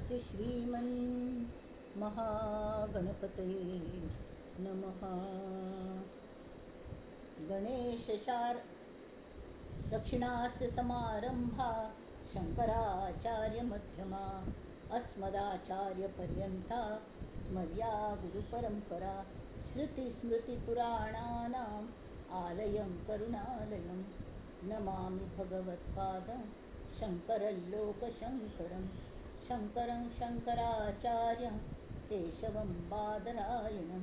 स्वस्ति श्रीमन् महागणपतये नमः। गणेशशार दक्षिणास्य समारंभा शंकराचार्यमध्यमा अस्मदाचार्यपर्यन्ता स्मर्या गुरुपरंपरा। श्रुतिस्मृतिपुराणानाम् आलयं करुणालयं नमामि भगवत्पादं शङ्करल्लोकशङ्करं। शङ्करं शङ्कराचार्यं केशवं बादरायणं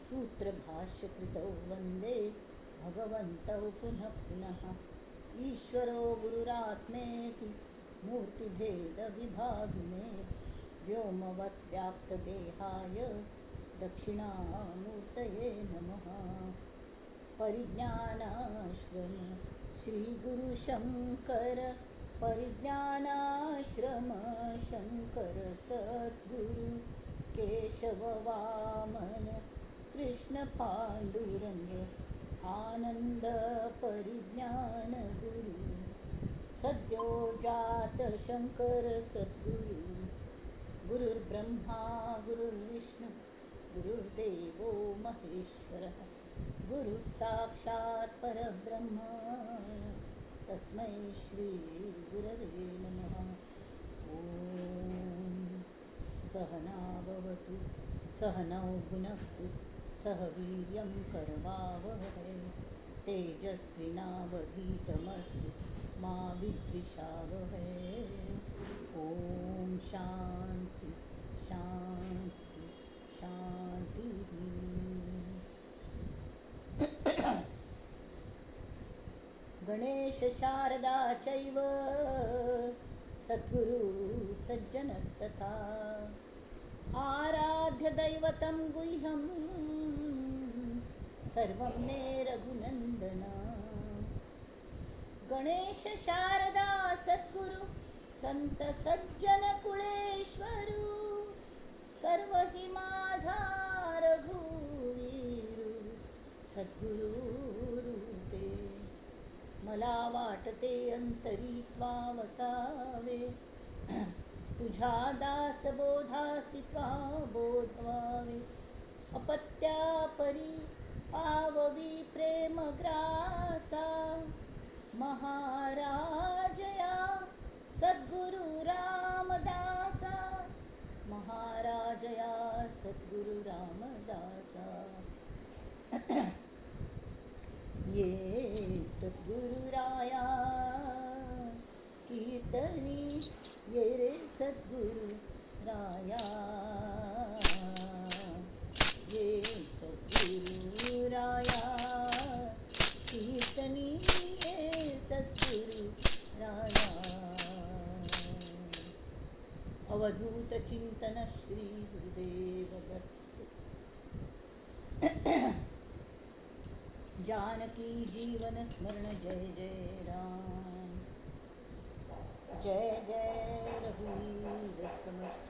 सूत्रभाष्यकृतौ वन्दे भगवन्तौ पुनः पुनः। ईश्वरो गुरुरात्मेति मूर्तिभेदविभागिने व्योमवद्व्याप्तदेहाय दक्षिणामूर्तये नमः। परिज्ञानाश्रम श्रीगुरुशङ्कर परिज्ञानाश्रम शङ्कर सद्गुरु केशववामन कृष्ण पाण्डुरङ्ग आनन्द परिज्ञान गुरु सद्यो जात शङ्कर सद्गुरु। गुरुर्ब्रह्मा गुरुर्विष्णु गुरुर्देवो महेश्वरः गुरुः साक्षात् परब्रह्म तस्मै श्री गुरवे नमः। ॐ सहना भवतु सहनौ भुनक्तु सह वीर्यं करवावहै तेजस्विनावधीतमस्तु मा विद्विषावहै। ॐ शान्ति शान्ति शान्तिः। गणेश शारदा चैव सद्गुरु सज्जनस्तथा आराध्य दैवतं गुह्यं सर्वं मे रघुनन्दन। गणेश शारदा सद्गुरु संत सज्जन कुळेश्वरू सर्व हि माझा रघुवीरू सद्गुरु रूपे मला वाटते अंतरी त्वा वसावे तुझ्या दास बोधासी त्वा बोधवावे अपत्या परी पाववी प्रेम ग्रासा महाराजया सद्गुरु रामदासा महाराजया सद्गुरु रामदासा। ये सद्गुरुराया कीर्तनी ये रे सद्गुरु राया ये सद्गुरुराया कीर्तनी ये सद्गुरु राया। अवधूत चिंतन श्री गुरुदेव दत्त। जानकी जीवन स्मरण जय जय राम जय जय रघुवीर समर्थ।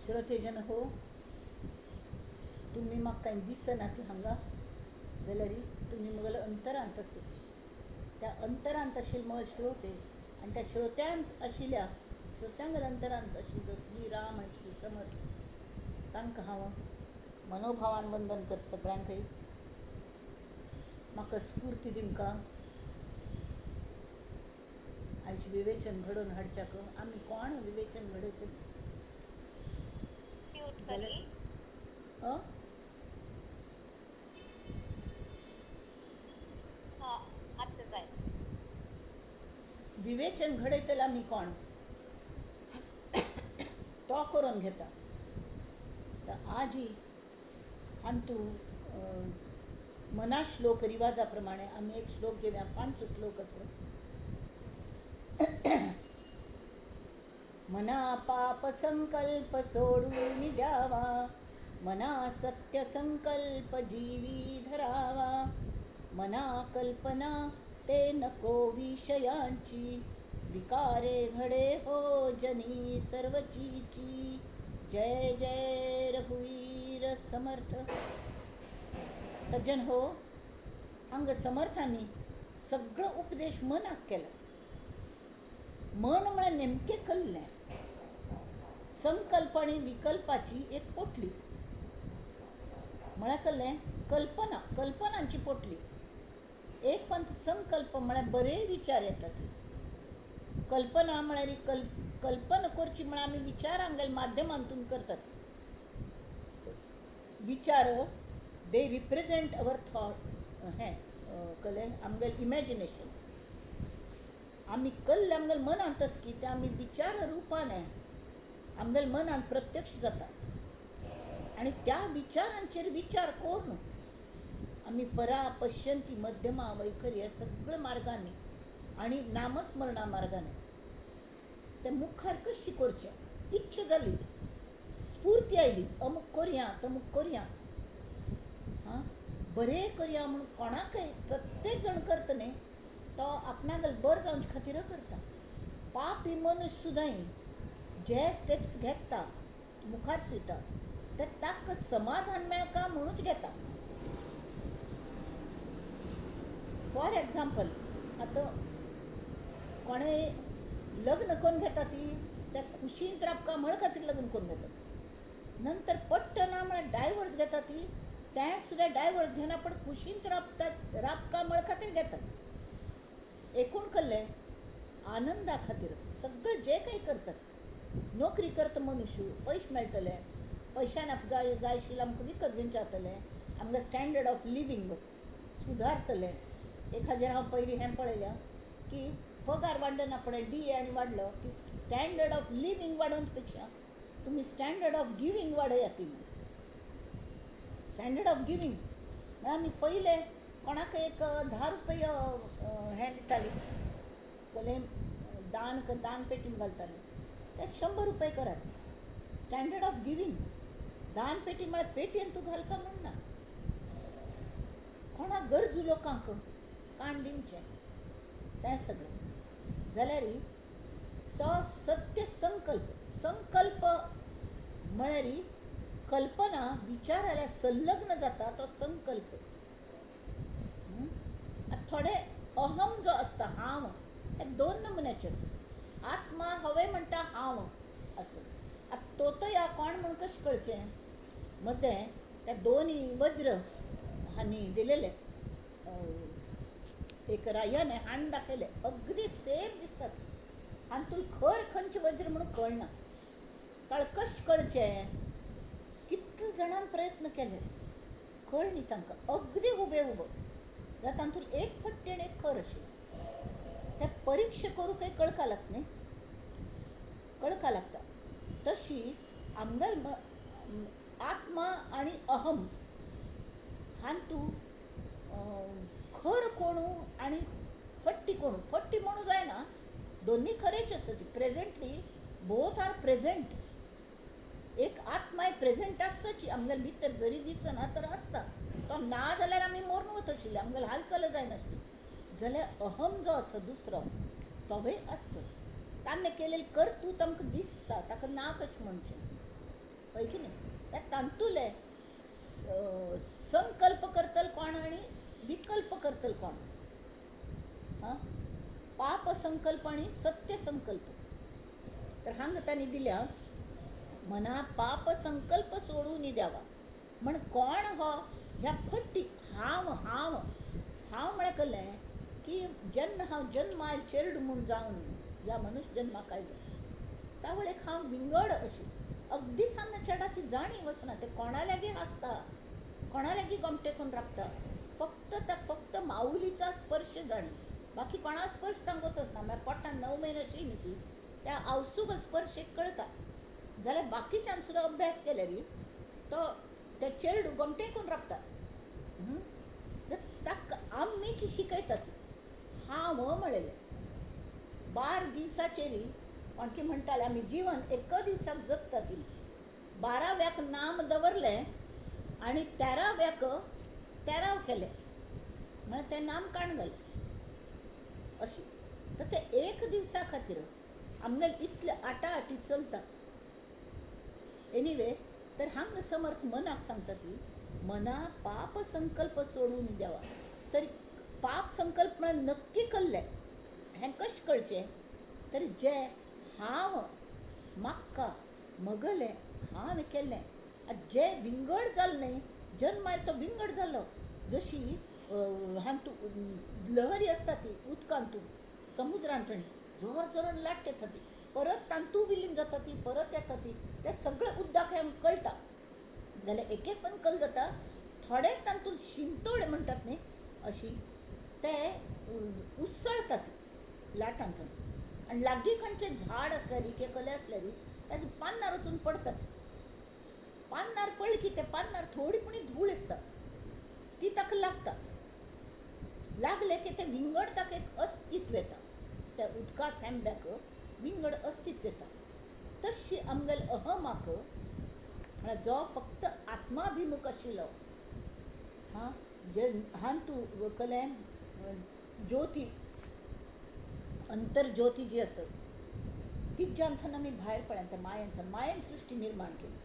श्रोतेजन हो, तुम्ही म्हाका कांय दिसना ती हांगा जाल्यार तुम्ही म्हगेलो अंतरांत आसा त्या अंतरांत आशिल्लो म्हजो श्रोते आनी त्या श्रोत्यांत आशिल्ल्या श्रोत्यांगेर अंतरांत आशिल्लो श्री राम आनी श्री समर्थ तांकां हांव मनोभावान वंदन करता सगळ्यांकय। म्हाका स्फूर्ती दिमकां आयज विवेचन घडोवन हाडच्याक। आमी कोण विवेचन घडयतली जाल्यार विवेचन घडयतले आमी कोण तो करून घेता। आजी अंतू मना श्लोक रिवाजा प्रमाणे आमी एक श्लोक घेवया। 5 श्लोक आसा। मना पाप संकल्प सोडून द्यावा मना सत्य संकल्प जीवी धरावा मना कल्पना ते नको विषयांची विकारे घडे हो जनी सर्वचीची, जय जय रघुवीर समर्थ. सज्जन हो, हांग समर्थांनी सगळं उपदेश मनाक केला. मन म्हळ्यार नेमके कल्लें संकल्प आणि विकल्पाची एक पोटली. म्हळ्यार कल्लें कल्पना, कल्पनांची पोटली. एक फक्त संकल्प म्हळ्यार बरे विचार येतात. कल्पना म्हळ्यार कल्पना करची म्हळ्यार आमी विचार आमगेल्या माध्यमांतून करतात. विचार दे रिप्रेझेंट अवर थॉट, कळ्ळें, आमगेलें इमॅजिनेशन. आमी कल्ले आमगेल्या मनांत आस की ते आमी विचार रुपान आमगेल्या मनान प्रत्यक्ष जाता. आणि त्या विचारांचेर विचार करून आमी परा पश्यंती मध्यमा वैखरी ह्या सगळ्या मार्गांनी आणि नामस्मरणा मार्गाने ते मुखार कशी करचें इच्छा जाली, स्फूर्ती आयली, अमूक करया तमूक करया, बरें करया म्हणून कोणाकय प्रत्येक जण करता न्ही तो आपणागेर बरें जावचे खातीर करता. पापी मनुश्य सुद्दां जे स्टेप्स घेता मुखार सुयता ते ताका समाधान मेळका म्हणूच घेता. फॉर एग्जाम्पल, आतां कोणें लग्न करून घेता ती त्या खुशींत रावपा म्हळ खातीर लग्न करून घेतात. नंतर पट्टना म्हळ्यार डायवोर्स घेता ती तें सुद्दां डायवोर्स घेना पण खुशींत रावपा म्हळ खातीर घेतात. एकूण कल्लें आनंदा खातीर सगळें जे काही करतात. नोकरी करता मनुश्य पयशे मेळटले, पयशान जाय आशिल्लें आमकां विकत घेवचें जातलें, आमगे स्टँडर्ड ऑफ लिवींग सुदारतलें. एक हाजेर हांव पयलीं हें पळयलें की पगार वाडना पण DA आनी वाडलो की स्टँडर्ड ऑफ लिवींग वाडोवचे पेक्षा तुमी स्टँडर्ड ऑफ गिवींग वाडयात. स्टँडर्ड ऑफ गिवींग म्हळ्यार आमी पयले कोणाक एक 10 रुपया हें दितालीं, कळ्ळें, दान पेटीन घालतालीं, ते 100 रुपये करात. स्टँडर्ड ऑफ गिवींग, दान पेटी म्हळ्यार पेटयेन तूं घालका म्हणना, कोणाक गरजू लोकांक काण दिवचें तें सगळें. जाल्यार तो सत्य संकल्प म्हळ्यार कल्पना विचाराल्या संलग्न जाता तो संकल्प. थोडे अहम जो आसता हांव हे 2 नमुन्याचे आसत. आत्मा हवे म्हणटा हांव आसत. तोतय हा कोण म्हूण कशें कळचें? मदें त्या दोनी वज्र हांणी दिलेले एक रायाने हाण दाखयले, अगदी सेम दिसतात. हातूंत खर खंयचे वज्र म्हणून कळना. ताळें कशें कळचें? कितले जाणांनी प्रयत्न केले, कळ न्ही तांकां. अगदी हुबेहूब जाल्यार तातूंत एक फट्टी आनी एक खर आशिल्लें. ते परिक्षा करूंकय कळका लागता न्ही, कळका लागता. तशी आमगेल आत्मा आनी अहम हातूंत खर कोणू आनी फट्टी कोणू. फट्टी म्हणू जायना, दोनी खरेच आसा ती. Presently both are present. एक आत्मा प्रेझेंट आसची आमगेल्या भितर, जरी दिसना तर आसता. तो ना जाल्यार आमी मरून वता आशिल्ले, आमगेली हालचाल जायनासली. जाल्यार अहम जो आसा दुसरो तोय आसता. ताणें केलेली कर्तूत आमकां दिसता, ताका ना कशें म्हणचें, हय की न्ही. तांतुले संकल्प करतल कोण आनी विकल्प करतल कोण? पाप संकल्प आनी सत्य संकल्प. तर हांगा तांणी दिल्या मना पाप संकल्प सोडून द्यावा म्हण कोण हो ह्या फट्टी हांव हांव हांव म्हळ्यार कळ्ळें की जेन्ना हांव जल्माक चेडूं म्हूण जावन ह्या मनुश्य जल्माक आयलें त्या वेळेक हांव विंगड अशी अगदी सान्नां चेडा ती जाणीव वचना. ते कोणा लागीं हांसता, कोणा लागीं गोमटेकून राबता, फक्त माऊलीचा स्पर्श जाणी, बाकी कोणा स्पर्श तांकां वतच ना. म्हळ्यार पोटान 9 म्हयने आशिल्ली न्ही ती, त्या आवसूक स्पर्श कळटा. जाल्यार बाकीच्यान सुद्दां अभ्यास केल्यार तो ते चेडूं गोमटेकून राबता. ताका आमीच शिकयता ती हांव म्हणलेलें. 12 दिसाचेर कोणकी म्हणटाले आमी जीवन एक दिसाक जगता ती. 12व्याक नाम दवरलें आनी 13व्याक तेराव केलें, म्हळ्यार तें नाम काण घालें अशी. तर ते एक दिवसा खातीर आमगेल इतले आटाआटी चलता. एनिवे, तर हांग समर्थ मनाक सांगता ती मना पाप संकल्प सोडून द्यावा. तरी पाप संकल्प म्हळ्यार नक्की कल्ले हें कशें कळचें. तर जे हांव म्हाका मगलें हांवें केल्लें, जे विंगड जालें न्ही, जल्म आयलो तो विंगड जालो. जशी हांतू लहरी आसता ती उदकांतू समुद्रांतणी जोर जोरान लाट येता ती, परत तांतू विलीन जाता ती, परत येता ती, ते सगळें उदकाक हें कळटा. जाल्यार एक एक पण कल जाता. थोडे तांतून शिंतोड म्हणटात न्ही अशी, ते उसळटात लाटांतून. आनी लागीं खंयचें झाड आसल्यार किंवा कले आसल्यार ताजे पानार वचून पडटात. पानार पडले की ते पानार थोडी पुणी धूळ आसता ती ताका लागता. लागले की ते विंगड ताका एक अस्तित्व येता. त्या उदका थेंब्याक विंगड अस्तित्व येता. तशी आमगेल अहमाक म्हळ्यार जो फक्त आत्माभिमुख आशिल्लो, जे हांतू कले ज्योती, अंतर्ज्योती जी आसा तिच्यान आमी भायर पडल्यात. त्या मायेन सृश्टी निर्माण केली,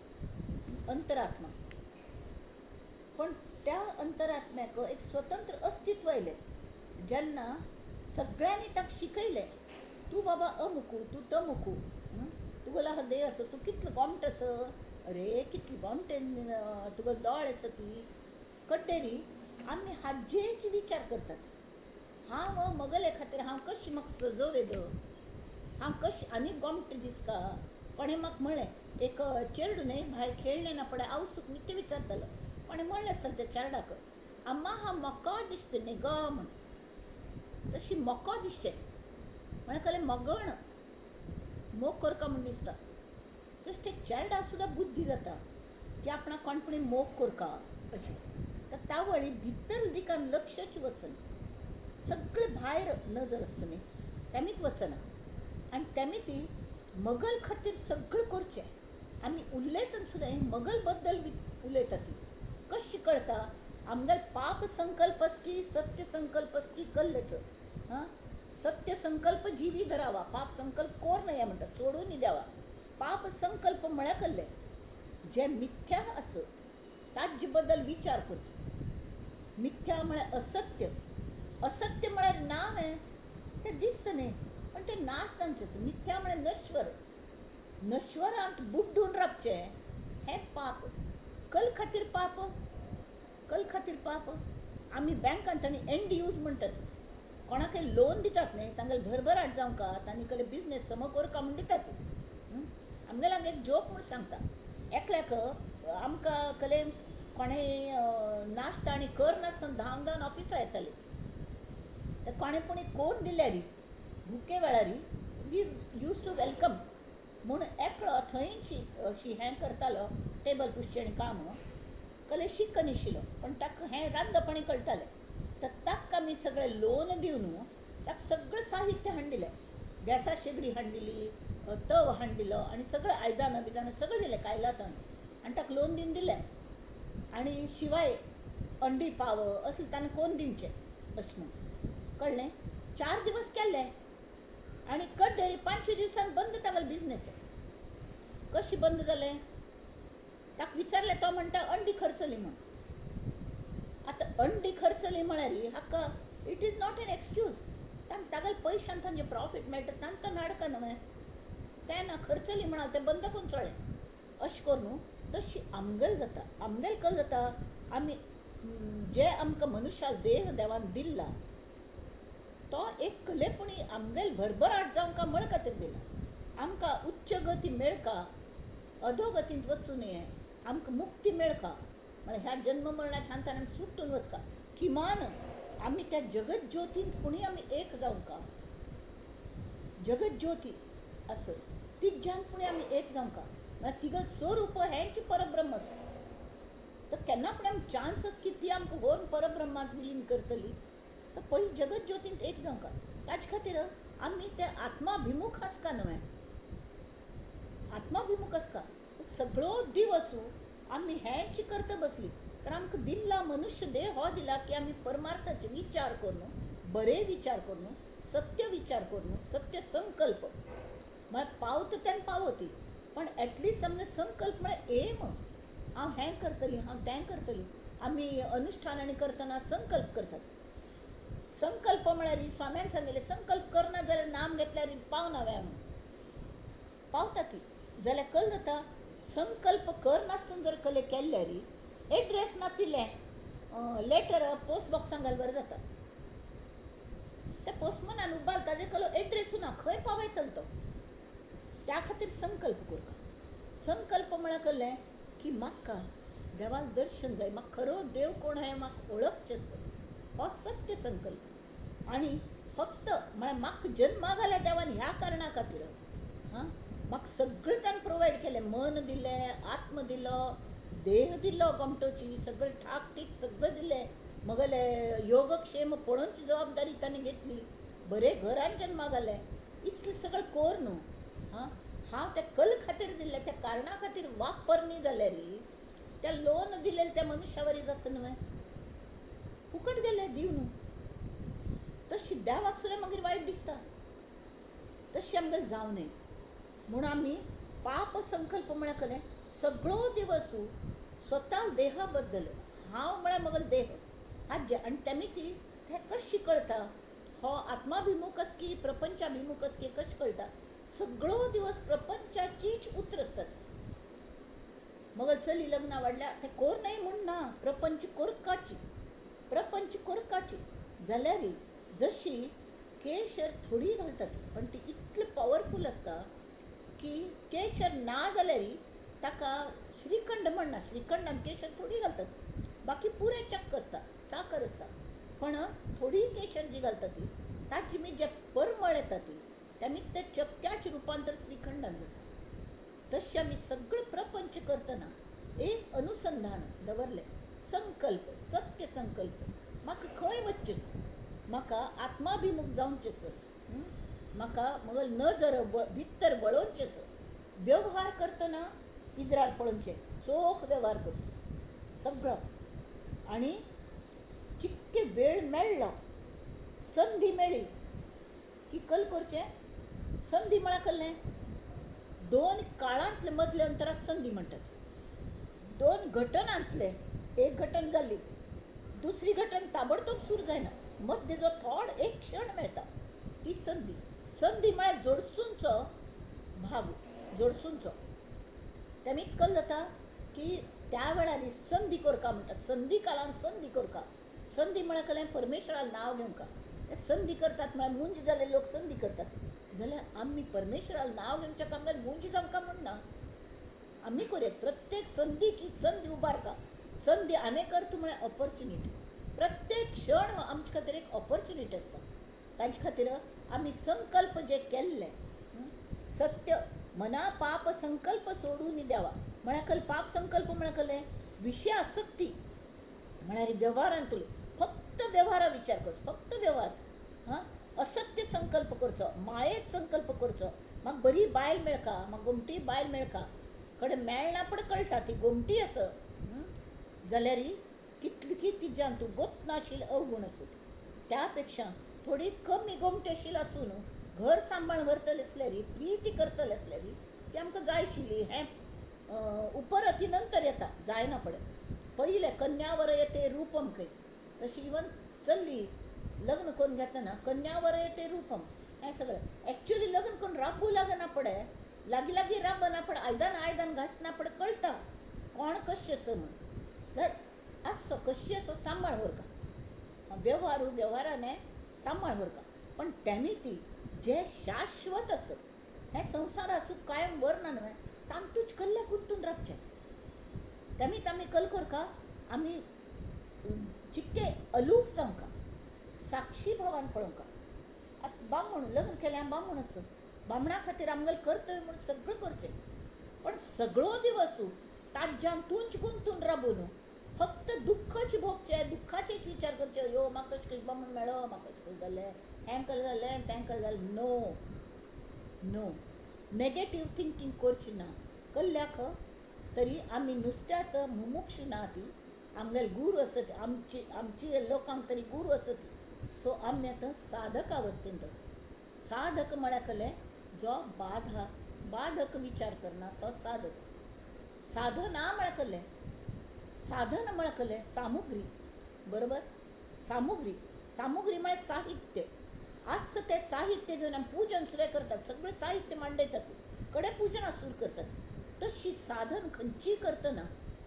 अंतरात्मा. पण त्या अंतरात्म्याक एक स्वतंत्र अस्तित्व आयलें जेन्ना सगळ्यांनी ताका शिकयलें, तूं बाबा अमुकू, तूं तमुकू, तुगेलो हो देह असो, तूं कितलो गोमटो आस, अरे कितली गोमटेन तुगेलो दोळ आसा ती. कड्डेरी आमी हाजेच विचार करतात. हांव मगले खातीर हांव कशी म्हाका सजोवेद, हांव कशी आनीक गोमटें दिसता. कोणें म्हाका म्हणलें, एक चेडूं न्ही भायर खेळणे ना पडे आवसूक नित्य विचारतालो. कोणें म्हणलें आसतलें त्या चेडाक, अम्मा हांव मोको दिसता न्ही गो म्हण. तशी मोको दिसचें म्हळ्यार कलें मोगण मोग करता म्हण दिसता. तशें ते चेड्याक सुद्दां बुद्धी जाता की आपणाक कोणपणी मोग करता अशी. तर तावळी भितर दिकान लक्षच वचना, सगळें भायर नजर आसता न्ही तेमीच वचना. आनी तेमी ती मगल खातीर सगळें करचें. आमी उलयतना सुद्दां मगल बद्दल उलयता ती कशी कळटा. आमगेल पाप संकल्प की सत्य संकल्प की कल्लेच. सत्य संकल्प जिवी धरावा, पाप संकल्प कोर नये म्हणटात, सोडून द्यावा. पाप संकल्प म्हळ्यार कल्ले जे मिथ्या आस ताजे बद्दल विचार करचो. मिथ्या म्हळ्यार असत्य, असत्य म्हळ्यार नाव हें ते दिसता न्ही पण ते नाश जावचें. मिथ्या म्हळ्यार नश्वर, नश्वरांत बुड्डून रावचें हें पाप. कल खातीर पाप, कल खातीर पाप. आमी बँकांत आनी NDUs म्हणटात, कोणाकय लोन दितात न्ही तांगेले भरभराट जावंका तांणी कले बिजनेस समो करका म्हण दितात. आमगेलो एक जोक म्हूण सांगता. एकल्याक आमकां कले कोणें नासता आनी कर नासतना धांवन धांवन ऑफिसां येताली. तर कोणें पुणी कोन दिल्यारी भुके वेळारी वी यूज टू वेलकम म्हूण एकलो थंयची अशी हें करतालो टेबल पुसचें काम. कले शिक्क नाशिल्लो पण ताका हें रांदपाणी कळटालें. तर ताका आमी सगळें लोन दिवन ताका सगळें साहित्य हाडून दिलें. गॅसा शेगडी हाडून दिली, तव हाडून दिलो आनी सगळें आयदनां बिदानां सगळें दिलें कायलातान आनी ताका लोन दिवन दिलें. आनी शिवाय अंडी पाव असलें ताणें कोन्न दिवचें अशें म्हूण कळ्ळें. 4 दिवस केलें आनी कड्डेरी 5व्या दिसान बंद तागेलो बिजनेस. कशें बंद जालें. ताका विचारलें तो म्हणटा अंडी खर्चली म्हूण. आतां अंडी खर्चली म्हळ्यार हाका it is not an excuse. तागेले पयशान तांचे प्रॉफीट मेळटा तांकां तो नाडका न्हय. तें ना खर्चली म्हणाल तें बंद करून चोळें अशें कर न्हू. तशी आमगेल जाता. आमगेल कल जाता आमी जे आमकां मनशाक देह देवान दिला तो एक कलेपुणी आमगेल भरभराट जावंका मळ खातीर दिला. आमकां उच्च गती मेळका, अधोगतींत वचूं नये, आमकां मुक्ती मेळका म्हळ्यार ह्या जन्म मरणाच्या अंतान आमी सुट्टून वचका. किमान आमी त्या जगत ज्योतींत पुणी आमी एक जावंका. जगत ज्योती आस तिच्यान पुणी आमी एक जावंका. म्हळ्यार तिगेलें स्वरूप हेंच परब्रह्म आसा. तर केन्ना पूण आमी चान्स आसा की ती आमकां व्हरून परब्रह्मांत विलीन करतली. तर पयलीं जगत ज्योतींत एक जावंका. ताचे खातीर आमी ते आत्माभिमुख आसका न्हय. आत्माभिमुख आसका. सगळो दिवस आमी हेंच करता बसली तर आमकां दिल्ला मनुश्य देह हो दिला की आमी परमार्थाचे विचार करून, बरे विचार करून सत्य विचार करून सत्य संकल्प मला पावत त्यान पावती पण ॲटलिस्ट आमगे संकल्प म्हळ्यार एम हांव हें करतली हांव तें करतली आमी अनुष्ठान आनी करतना संकल्प करतात संकल्प म्हळ्यार स्वाम्यान सांगिल्लें संकल्प करना जाल्यार नाम घेतल्यार पावना म्हणून पावता ती जाल्यार कल जाता संकल्प करनासतना जर कले केल्यार एड्रेस नातिल्लें लेटर पोस्ट बॉक्सान घाल बरें जाता त्या पोस्टमॅनान उबाल ताजे कलो एड्रेसू ना खंय पावयतलो तो त्या खातीर संकल्प करता संकल्प म्हळ्यार कळ्ळें की म्हाका देवाक दर्शन जाय म्हाका खरो देव कोण हें म्हाका ओळखचें आसा हो सत्य संकल्प आनी फक्त म्हळ्यार म्हाका जन्माक घाल्या देवान ह्या कारणा खातीर हां म्हाका सगळें ताणें प्रोवायड केलें मन दिलें आत्म दिलो देह दिलो गोमटोची सगळें ठाक ठीक सगळें दिलें मगले योगक्षेम पळोवनची जबाबदारी ताणें घेतली बरें घरान जन्माक घालें इतलें सगळें कोर न्हू हां हांव त्या कल खातीर दिल्लें त्या कारणा खातीर वापर न्ही जाल्यार त्या लोन दिलेले त्या मनशावरी जाता न्हय फुकट गेले दिव न्हू तशी देवाक सुद्दां मागीर वायट दिसता तशी आमगेले जावं न्हय म्हूण आमी पाप संकल्प म्हळ्यार कळ्ळें सगळो दिवस स्वता देहा बद्दल हांव म्हळ्यार म्हगेलो देह हाज्य आनी तेमी ती तें कशी कळटा हो आत्माभिमुख आस की प्रपंचाभिमुख आस की कशें कळटा सगळो दिवस प्रपंचाचीच उतर आसतात मगल चली लग्ना वाडल्या ते कोर नाही म्हूण ना प्रपंच कोरकाची जाल्यार जशी केशर थोडी घालतात पण ती इतली पॉवरफूल आसता की केशर ना जाल्यार ताका श्रीखंड म्हणना श्रीखंडान केशर थोडी घालतात बाकी पुरे चक्क आसता साखर आसता पण थोडी केशर जी घालता ती ताची मी जे परमळ येता ती त्यामी ते चक्क्याच रुपांतर श्रीखंडान जाता तशें आमी सगळें प्रपंच करतना एक अनुसंधान दवरलें संकल्प सत्य संकल्प म्हाका खंय वचचें म्हाका आत्माभिमुख जावचें म्हाका मगल नजर भितर वळोवचें व्यवहार करतना इद्रार पळोवचें चोख व्यवहार करचो सगळो आनी जितके वेळ मेळ्ळो संधी मेळ्ळी की कल करचें संधी म्हळ्यार कळ्ळें दोन काळांतले मदले अंतराक संधी म्हणटात दोन घटनांतले एक घटन जाल्ली दुसरी घटन ताबडतोब सुरू जायना मध्य जो थोड एक क्षण मेळटा ती संधी संधी म्हळ्यार जोडसूंचो भाग जोडसूंचो तेमीत कल जाता की त्या वेळार संधी करका म्हणटात संधी काळान संधी करका संधी म्हळ्यार कळ्ळें परमेश्वराक नांव घेवंका संधी करतात म्हळ्यार मुंज जाल्ले लोक संधी करतात जाल्यार आमी परमेश्वराक नांव घेवच्या कामार मुंज जावंका म्हणना आमी करूया प्रत्येक संधीची संधी उबारका संधी आनेक अर्थ म्हळ्यार ऑपॉर्च्युनिटी प्रत्येक क्षण आमचे खातीर एक ऑपॉर्च्युनिटी आसता ताजे खातीर आमी संकल्प जे केल्ले सत्य मना पाप संकल्प सोडून द्यावा म्हळ्यार कल पाप संकल्प म्हळ्यार कळ्ळें विशय आसक्ती म्हळ्यार व्यवहारांतली फक्त व्यवहारा विचार करचो फक्त व्यवहार हां असत्य संकल्प करचो मायेत संकल्प करचो म्हाका बरी बायल मेळका म्हाका गोमटी बायल मेळका कडेन मेळना पण कळटा ती गोमटी आसा जाल्यार कितली की तिच्यान तूं गोत नाशिल अवगुण आसा त्या पेक्षा थोडी कमी गोमटी आशिल्ली आसून घर सांबाळ व्हरतले आसल्यार प्रीती करतले आसल्यार ती आमकां जाय आशिल्ली हें उपरती नंतर येता जायना पडे पयले कन्यावर येते रूपम खंय तशी इवन चल्ली लग्न करून घेतना कन्यावर येते रूपम हें सगळें एक्च्युअली लग्न करून राबू लागना पडे लागी लागी राबना पडे आयदान घासना पडे कळटा कोण कशें आसा म्हणून आसो कशी असो सांबाळ व्हरका व्यवहाराने सांबाळ व्हरका पण तेमी ती जे शाश्वत आसत हें संवसारा सुख कायम व्हरना न्हय तांतूच कल्ल्या गुंतून रावचें तेमीत आमी कल करका आमी चिक्के अलूफ जावंका साक्षी भावान पळोवंका आतां बामण लग्न केलें बामण आसा बामणा खातीर आमगेलें कर्तव्य म्हणून सगळें करचें पण सगळो दिवस ताज्यान तूंच गुंतून राबून फक्त दुख्खच भोगचें दुख्खाचेच विचार करचे यो म्हाका कशें बामण मेळ्ळो म्हाका कशें जालें हें केलें जालें तें केलें जालें नो नेगेटीव थिंकींग करचें ना कल्ल्याक तरी आमी नुस्त्यात मुमुक्षू ना ती आमगेले गुरू आसत आमची लोकांक तरी गुरू आसत सो आम्ही आता साधक अवस्थेंत आसा. साधक म्हळ्यार जो बाधक विचार करना तो साधक. साधना म्हळ्यार साधन म्हळ्यार सामुग्री. बरोबर. सामुग्री म्हळ्यार साहित्य. आज ते साहित्य घेऊन आमी पूजन सुद्दां करतात. सगळें साहित्य मांडयतात, कडे पुजना सुरू करतात. तशी साधन खंयची करतना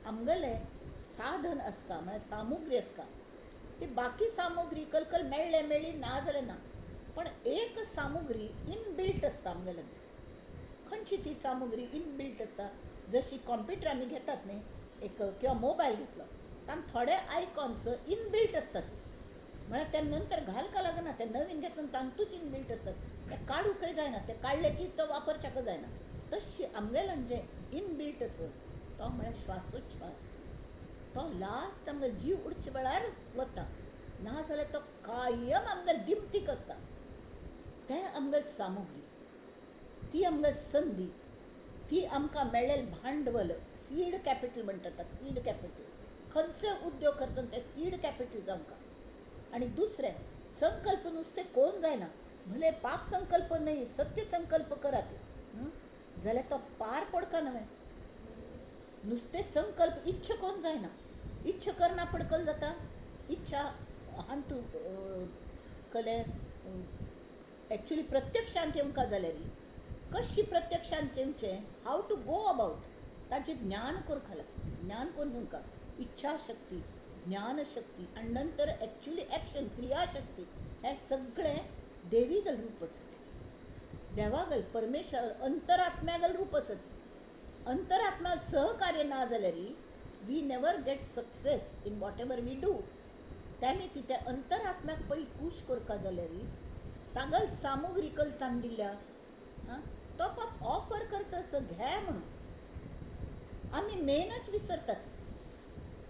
आमगेले साधन आसता म्हळ्यार सामुग्री आसता. ती बाकी सामुग्री कलकल मेळ्ळी ना जाल्यार ना, पण एक सामुग्री इनबिल्ट आसता आमगेल्या. खंयची ती सामुग्री इनबिल्ट आसता. जशी कंप्युटर आमी घेतात न्ही, एक किंवा मोबायल घेतलो, तातूंत थोडे आयकॉन्स इनबिल्ट आसतात. म्हळ्यार ते नंतर घालूंक लागना, ते नवीन घेतना तातूंच इनबिल्ट आसतात. ते काडूंकय जायना, ते काडले की तो वापरच्याक जायना. तशी आमगेल्यान जे इनबिल्ट आसा तो म्हळ्यार श्वासोच्छ्वास. तो लास्ट आमगे जीव उडचे वेळार वता, ना जाल्यार तो कायम आमगेल्या दिमतीक आसता. ते आमगेली सामुग्री, ती आमगेली संदी, ती आमकां मेळ्ळेलें भांडवल. सीड कॅपिटल म्हणटात ताका, सीड कॅपिटल. खंयचोय उद्योग करतना तें सीड कॅपिटल जावंका. आनी दुसरें, संकल्प नुस्तें करून जायना. भले पाप संकल्प न्हय, सत्य संकल्प करात जाल्यार तो पार पडका न्हय. नुस्तें संकल्प इच्छा करून जायना. इच्छा करना पडकल जाता. इच्छा हांतू कले एक्चुली प्रत्यक्षांत येवंका जाल्यार कशी प्रत्यक्षांत येवचें, हाव टू गो अबावट, ताचें ज्ञान करता. ज्ञान करून तुमकां इच्छा शक्ती, ज्ञान शक्ती आनी नंतर एक्चुली एक्शन क्रियाशक्ती, हें सगळें देवीगल रूप आसत. देवागल परमेश्वर अंतरात्म्यागल रूप आसत. अंतरात्म्याल सहकार्य ना जाल्यार we never get success in whatever we do. त्यामी ती त्या अंतरात्म्याक पयलीं खूश करता जाल्यार तागल सामुग्री कलतान दिल्या तो पाप ऑफर करता घे म्हणून. आमी मेनच विसरतात.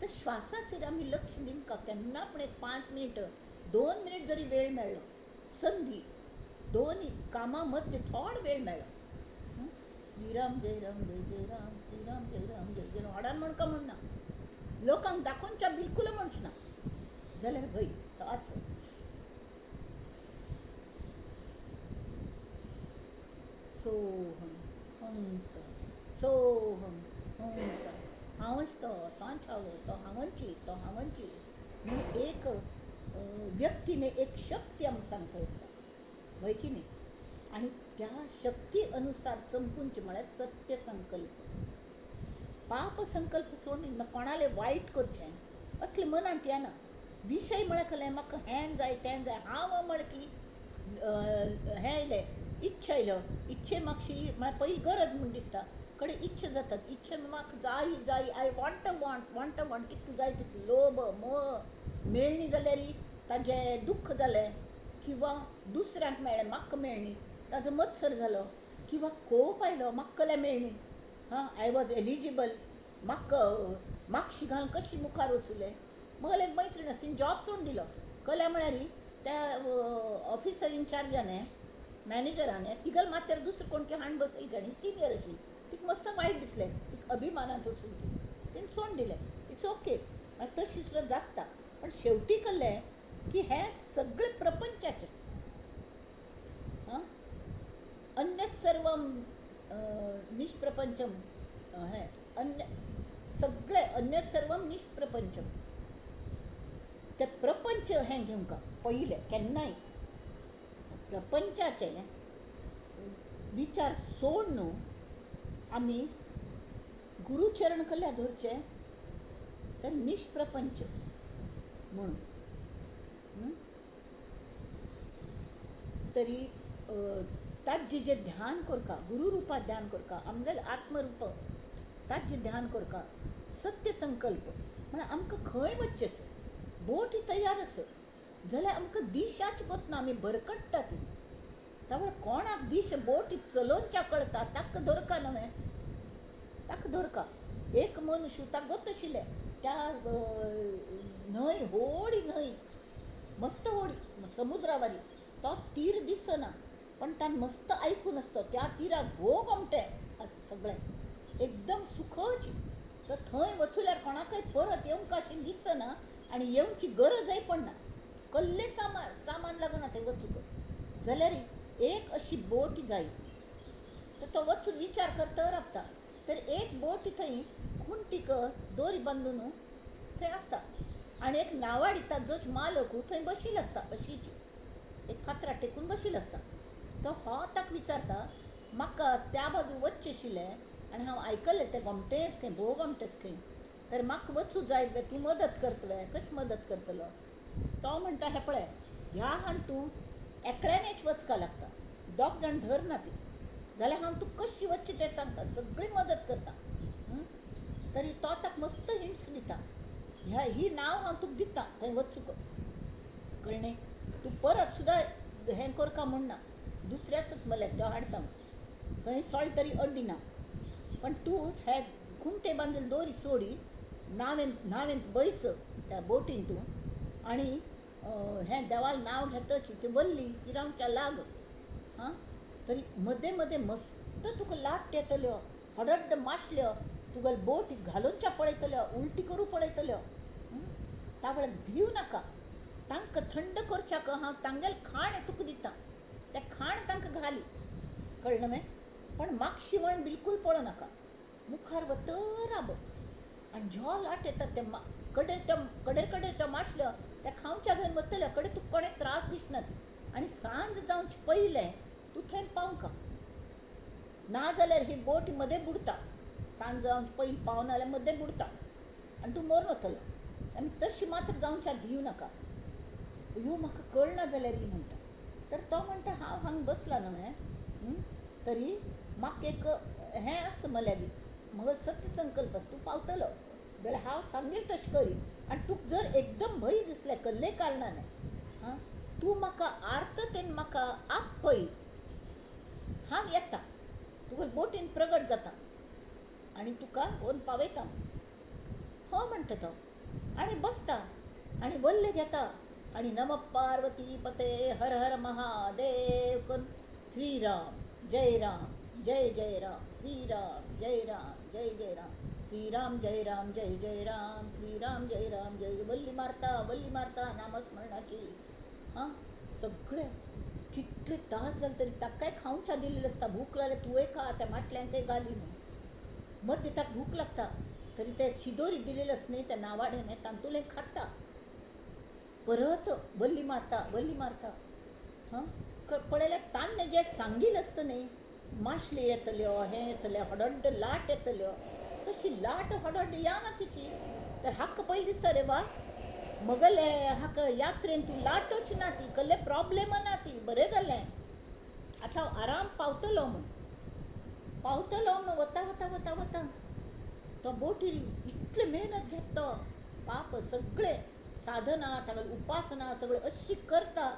तर श्वासाचेर आमी लक्ष दिवंक केन्ना पूण एक 5 मिनीट 2 मिनीट जरी वेळ मेळ्ळो, संदी दोन्ही कामा मध्य थोडो वेळ मेळ्ळो, श्रीराम जय राम जय जय राम, श्रीराम जय राम जय जय राम हाडान म्हणका म्हणना, लोकांक दाखोवनच्या बिलकुल म्हणचना जाल्यार भय तो आस. सोहम हंस, सोहम हंस. हांवच तोच हांव, तो हांवची, तो हांवची म्हणून एक व्यक्तीने एक शक्ती आमकां सांगता आसता, वय की न्ही. आनी त्या शक्ती अनुसार चमकूंचे म्हळ्यार सत्य संकल्प. पाप संकल्प सोडून कोणाले वायट करचें असलें मनांत येना. विशय म्हळ्यार म्हाका हें जाय तें जाय, हांव म्हळ्ळें की हें येयलें, इच्छा येयलो, इच्छे म्हाका म्हळ्यार पयलीं गरज म्हूण दिसता, कडेन इच्छा जातात. इच्छा म्हाका जाय जाय, आय वॉंट वॉंट वॉंट कितलें जाय तितलें लोभ मोह मेळ्ळी जाल्यार ताजें दुख्ख जालें, किंवा दुसऱ्यांक मेळ्ळें म्हाका मेळ्ळी ताजो मत्सर जालो, किंवा कोप आयलो म्हाका कल्या मेळ्ळी, आय वॉज एलिजिबल, म्हाका घालून कशी मुखार वचुलें. म्हाका एक मैत्रीण आसा, तिणें जॉब सोडून दिलो. कल्या म्हळ्यार त्या ऑफिसर इनचार्जान मॅनेजरान तिगल माथ्यार दुसरें कोण की हांण बसयली आनी सिनियर आशिल्ली. तिका मस्त वायट दिसलें, तिका अभिमानांत वचून तिणें सोडून दिलें. इट्स ओके, तशी सुद्दां जाता. पण शेवटी कळ्ळें की हें सगळें प्रपंचाचें. अन्य सर्व निष्प्रपंचम, हें सगळें अन्य सर्व निष्प्रपंचम. ते प्रपंच हें घेवंक पयलें केन्नाय प्रपंचाचे विचार सोड न्हू आमी गुरुचरण कडल्या धरचे तर निष्प्रपंच म्हणून. तरी ताजें जें ध्यान करता, गुरुरुपा ध्यान करता, आमगेलें आत्मरूप ताजें ध्यान करता. सत्य संकल्प म्हळ्यार आमकां खंय वचचें आसा, बोट तयार आसा जाल्यार आमकां दिशाच वतना आमी भरकटता ती. त्यामुळे कोणाक दिश बोट चलोवनच्या कळटा ताका धरका न्हय, ताका धरका. एक मनुश्य ताका गोत आशिल्लें त्या न्हंय, व्हडी न्हंय, मस्त व्हडी समुद्रावारी, तो तीर दिसना पण तान मस्त आयकून आसतो त्या तिराक भोव गोमटें आसा सगळें एकदम सुखच. तर थंय वचुल्यार कोणाकय परत येवंक अशें दिसना आनी येवची गरजय पडना. कसले सामान लागना थंय वचूक जाल्यार एक अशी बोट जाय तर तो वचून विचार करता रावता तर एक बोट थंय खुंटीक दोरी बांदून थंय आसता आनी एक नावाडी जोच मालक थंय बशिल्लो आसता अशीच एक फातरार टेकून बशिल्लो आसता तो हो ताका विचारता म्हाका त्या बाजू वचचें आशिल्लें आनी हांव आयकल्लें तें गोमटेंच खंय भोव गोमटेंच खंय तर म्हाका वचूं जाय तूं मदत करतलें कशें मदत करतलो तो म्हणटा हें पळय ह्या हान तूं एकल्यानच वचका लागता दोग जाण धरना ती जाल्यार हांव तुका कशी वचची तें सांगता सगळी मदत करता तरी तो ताका मस्त हिंट्स दिता ही नांव हांव तुका दिता थंय वचूक कळ्ळें तूं परत सुद्दां हें करका म्हणना दुसऱ्याच मल्याक तो हाडटा थंय सॉल्टरी अड्डी ना पण तूं हे खुंटे बांदिल्ली दोरी सोडी न्हावेंत बैस त्या बोटीन तूं आनी हें देवाल नांव घेतच ती वल्ली फिरावच्या लाग हां तरी मदें मदें मस्त तुका लाट येतल्यो हडड्ड माशल्यो तुगेल बोट घालूनच्या पळयतल्यो उलटी करूं पळयतल्यो त्या वेळार भिवू नाका तांकां थंड करच्याक हांव तांगेल खाण तुका दिता तें खाण तांकां घाली कळ्ळें न्हय पण म्हाका शिवण बिलकूल पळोवं नाका मुखार वत राब आनी ज्यो लाट येता ते कडेर त्यो माशल्यो त्या खावच्या घेवन वतल्यो कडेन तुका कोणें त्रास दिसना ती आनी सांज जावचे पयलें तूं थंय पावका नाजाल्यार ही बोट मदें बुडता सांज जावचे पयलीं पावना जाल्यार मदें बुडता आनी तूं मरून वतलो आनी तशी मात्र जावच्या दिवं नाका ह्यो म्हाका कळना जाल्यार ही म्हणटा तर तो म्हणटा हांव हांगा बसला न्हय तरी म्हाका एक हें आसा मल्यागी म्हजो सत्य संकल्प आसा तूं पावतलो जाल्यार हांव सांगेल तशें करी आनी तुका जर एकदम भंय दिसलें कसले कारणान हां तूं म्हाका आर्ततेन म्हाका आपय हांव येता तुका बोटीन प्रगट जाता आनी तुका व्हरून पावयता हो म्हणटा तो आनी बसता आनी वल्ले घेता आनी नम पार्वती पते हर हर महादेव करून श्रीराम जय राम जय जय राम श्रीराम जय राम जय जय राम श्रीराम जय राम जय जय राम श्रीराम जय राम जय वल्ली मारता नामस्मरणाची हां सगळे कितले तास जाले तरी ताका काय खावच्या दिल्लें आसता भूक लागल्यार तुवें खा त्या माटल्यांकय घाली म्हणून मदीं ताका भूक लागता तरी ते शिदोरी दिलेले आसा न्ही त्या नावाडेन तांतुलें खाता परत वल्ली मारता हां पळयल्यार तान्ने जें सांगिल्लें आसता न्ही माशली येतल्यो हें येतलें हडड्ड लाट येतल्यो तशी लाट हडड्ड येना तिची तर हाका पयलीं दिसता रे वा मगले हाका यात्रेन तूं लाटच ना ती कसले प्रॉब्लेम ना ती बरें जालें आतां हांव आराम पावतलो म्हूण वता तो बोटीर इतले मेहनत घेता तो पाप सगळे साधना तागेली उपासना सगळे अशी करता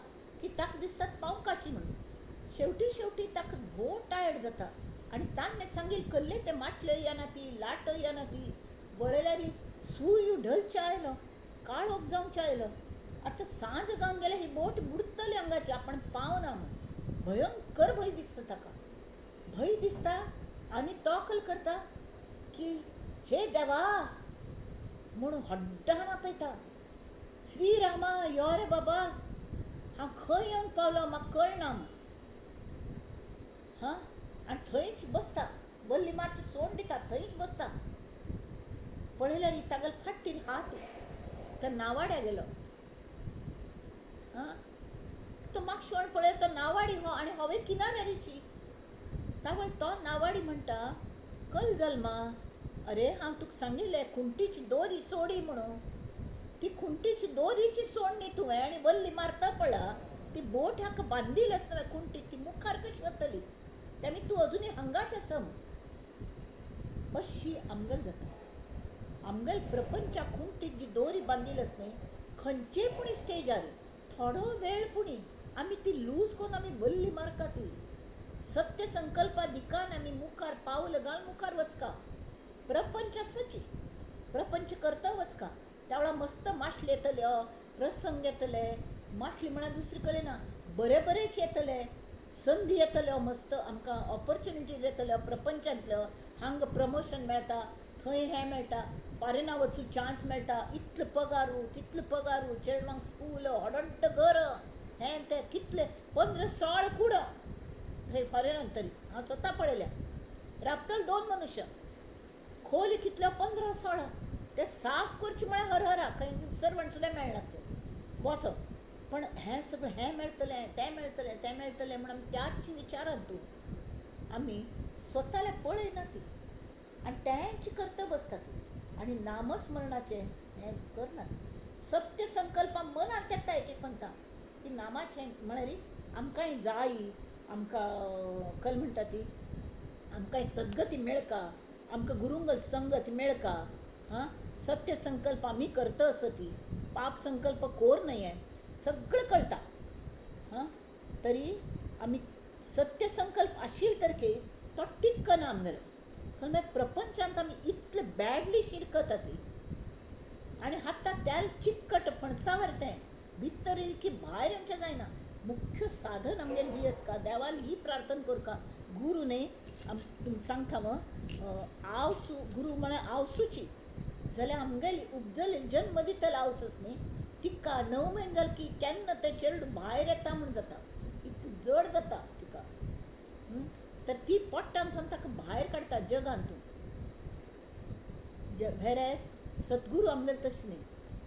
की ताका दिसता पावकाची म्हणून शेवटी ताका भोव टायर्ड जाता आनी तान्ने सांगिल्लें कसले ते माशले येना ती लाट येना ती वळल्यार सूर्य ढलचे आयलो काळोख जावचे आयलो आतां सांज जावन गेल्यार ही बोट बुडतली हांगाची आपण पावना म्हणून भयंकर भंय दिसता ताका भंय दिसता आनी तो कल करता की हे देवा म्हणून हड्डान आपयता श्रीरामा यो रे बाबा हांव खंय येवन पावलो म्हाका कळना हां आनी थंयच बसता वल्ली मारची सोड दिता थंयच बसता पळयल्यार तागेले फाटीन हात त्या नावाड्या गेलो हां तो म्हाका शिवण पळय तो नावाडी हो आनी हांवें किनाऱ्यारीची तावळ तो नावाडी म्हणटा कल जल्मा अरे हांव तुका सांगिल्लें खुंटीची दोरी सोडी म्हणून ती खुंटीची दोरीची सोड न्ही तुवें आनी वल्ली मारता पळा ती बोट हाका बांदिल्ली आसता न्हय खुंटी ती मुखार कशी वतली त्यामुळे तूं अजुनूय हांगाच आसा अशी आमगेल जाता आमगेल प्रपंचा खुंटीक जी दोरी बांदिल्ली आसता न्ही खंयचे पूण स्टेजार थोडो वेळ पुणी आमी ती लूज करून आमी वल्ली मारका ती सत्य संकल्पा दिकान आमी मुखार पावल घाल मुखार वचका प्रपंच आसची प्रपंच करता वचका त्या वेळा मस्त माशले येतल्यो प्रसंग येतले माशली म्हळ्यार दुसरी कले ना बरेच येतले संदी येतल्यो मस्त आमकां ऑपॉर्च्युनिटीज येतल्यो प्रपंचांतल्यो हांगा प्रमोशन मेळटा थंय हें मेळटा फॉरेना वचू चान्स मेळटा, इतले पगारू तितले पगारू, चेडवांक स्कूल व्हडड्ड घर, हें तें कितले 15-16 कुडो थंय फॉरेनान. तरी हांव स्वता पळयल्या, राबतले 2 मनुश्य, खोली कितल्यो 15-16, ते साफ करचे म्हळ्यार हरहरा, खंय सर्वंट सुद्दां मेळनात ते वचो. पण हें सगळें, हें मेळटलें तें मेळटलें तें मेळटलें म्हणून त्याच विचारान तूं आमी स्वताल्या पळयना ती आनी तेंच करता बसता ती, आनी नामस्मरणाचें हें करनात. सत्य संकल्प मनांत येता एक एक म्हणटा की नामाचें म्हळ्यार आमकांय जाय, आमकां कल म्हणटा ती, आमकांय सद्गती मेळका, आमकां गुरुंगल संगत मेळका. हां, सत्य संकल्प आमी करता असती, पाप संकल्प कोर नये, सगळं कळटा. हां, तरी आमी सत्य संकल्प आशिल्ले तरके तो टिक्कना आमगेलो. खंय मागीर प्रपंचांत आमी इतले बॅडली शिरकता ती, आनी आतां त्या चिक्कट फणसावर तें भितर येयलें की भायर येवचें जायना. मुख्य साधन आमगेलें ही आसका, देवाल ही प्रार्थना करका, गुरू न्ही तुमकां सांगता आवसू गुरू म्हळ्यार आवसूची जाल्यार आमगेली उपजली जन्म दितले आवसूस न्ही, तिका 9 म्हयने जाले की केन्ना तें चेडूं भायर येता म्हूण जाता, इतली जड जाता तिका. तर ती पोट्टांतून ताका भायर काडटा जगांतून. व्हेरेज सद्गुरू आमगेले तशें न्ही,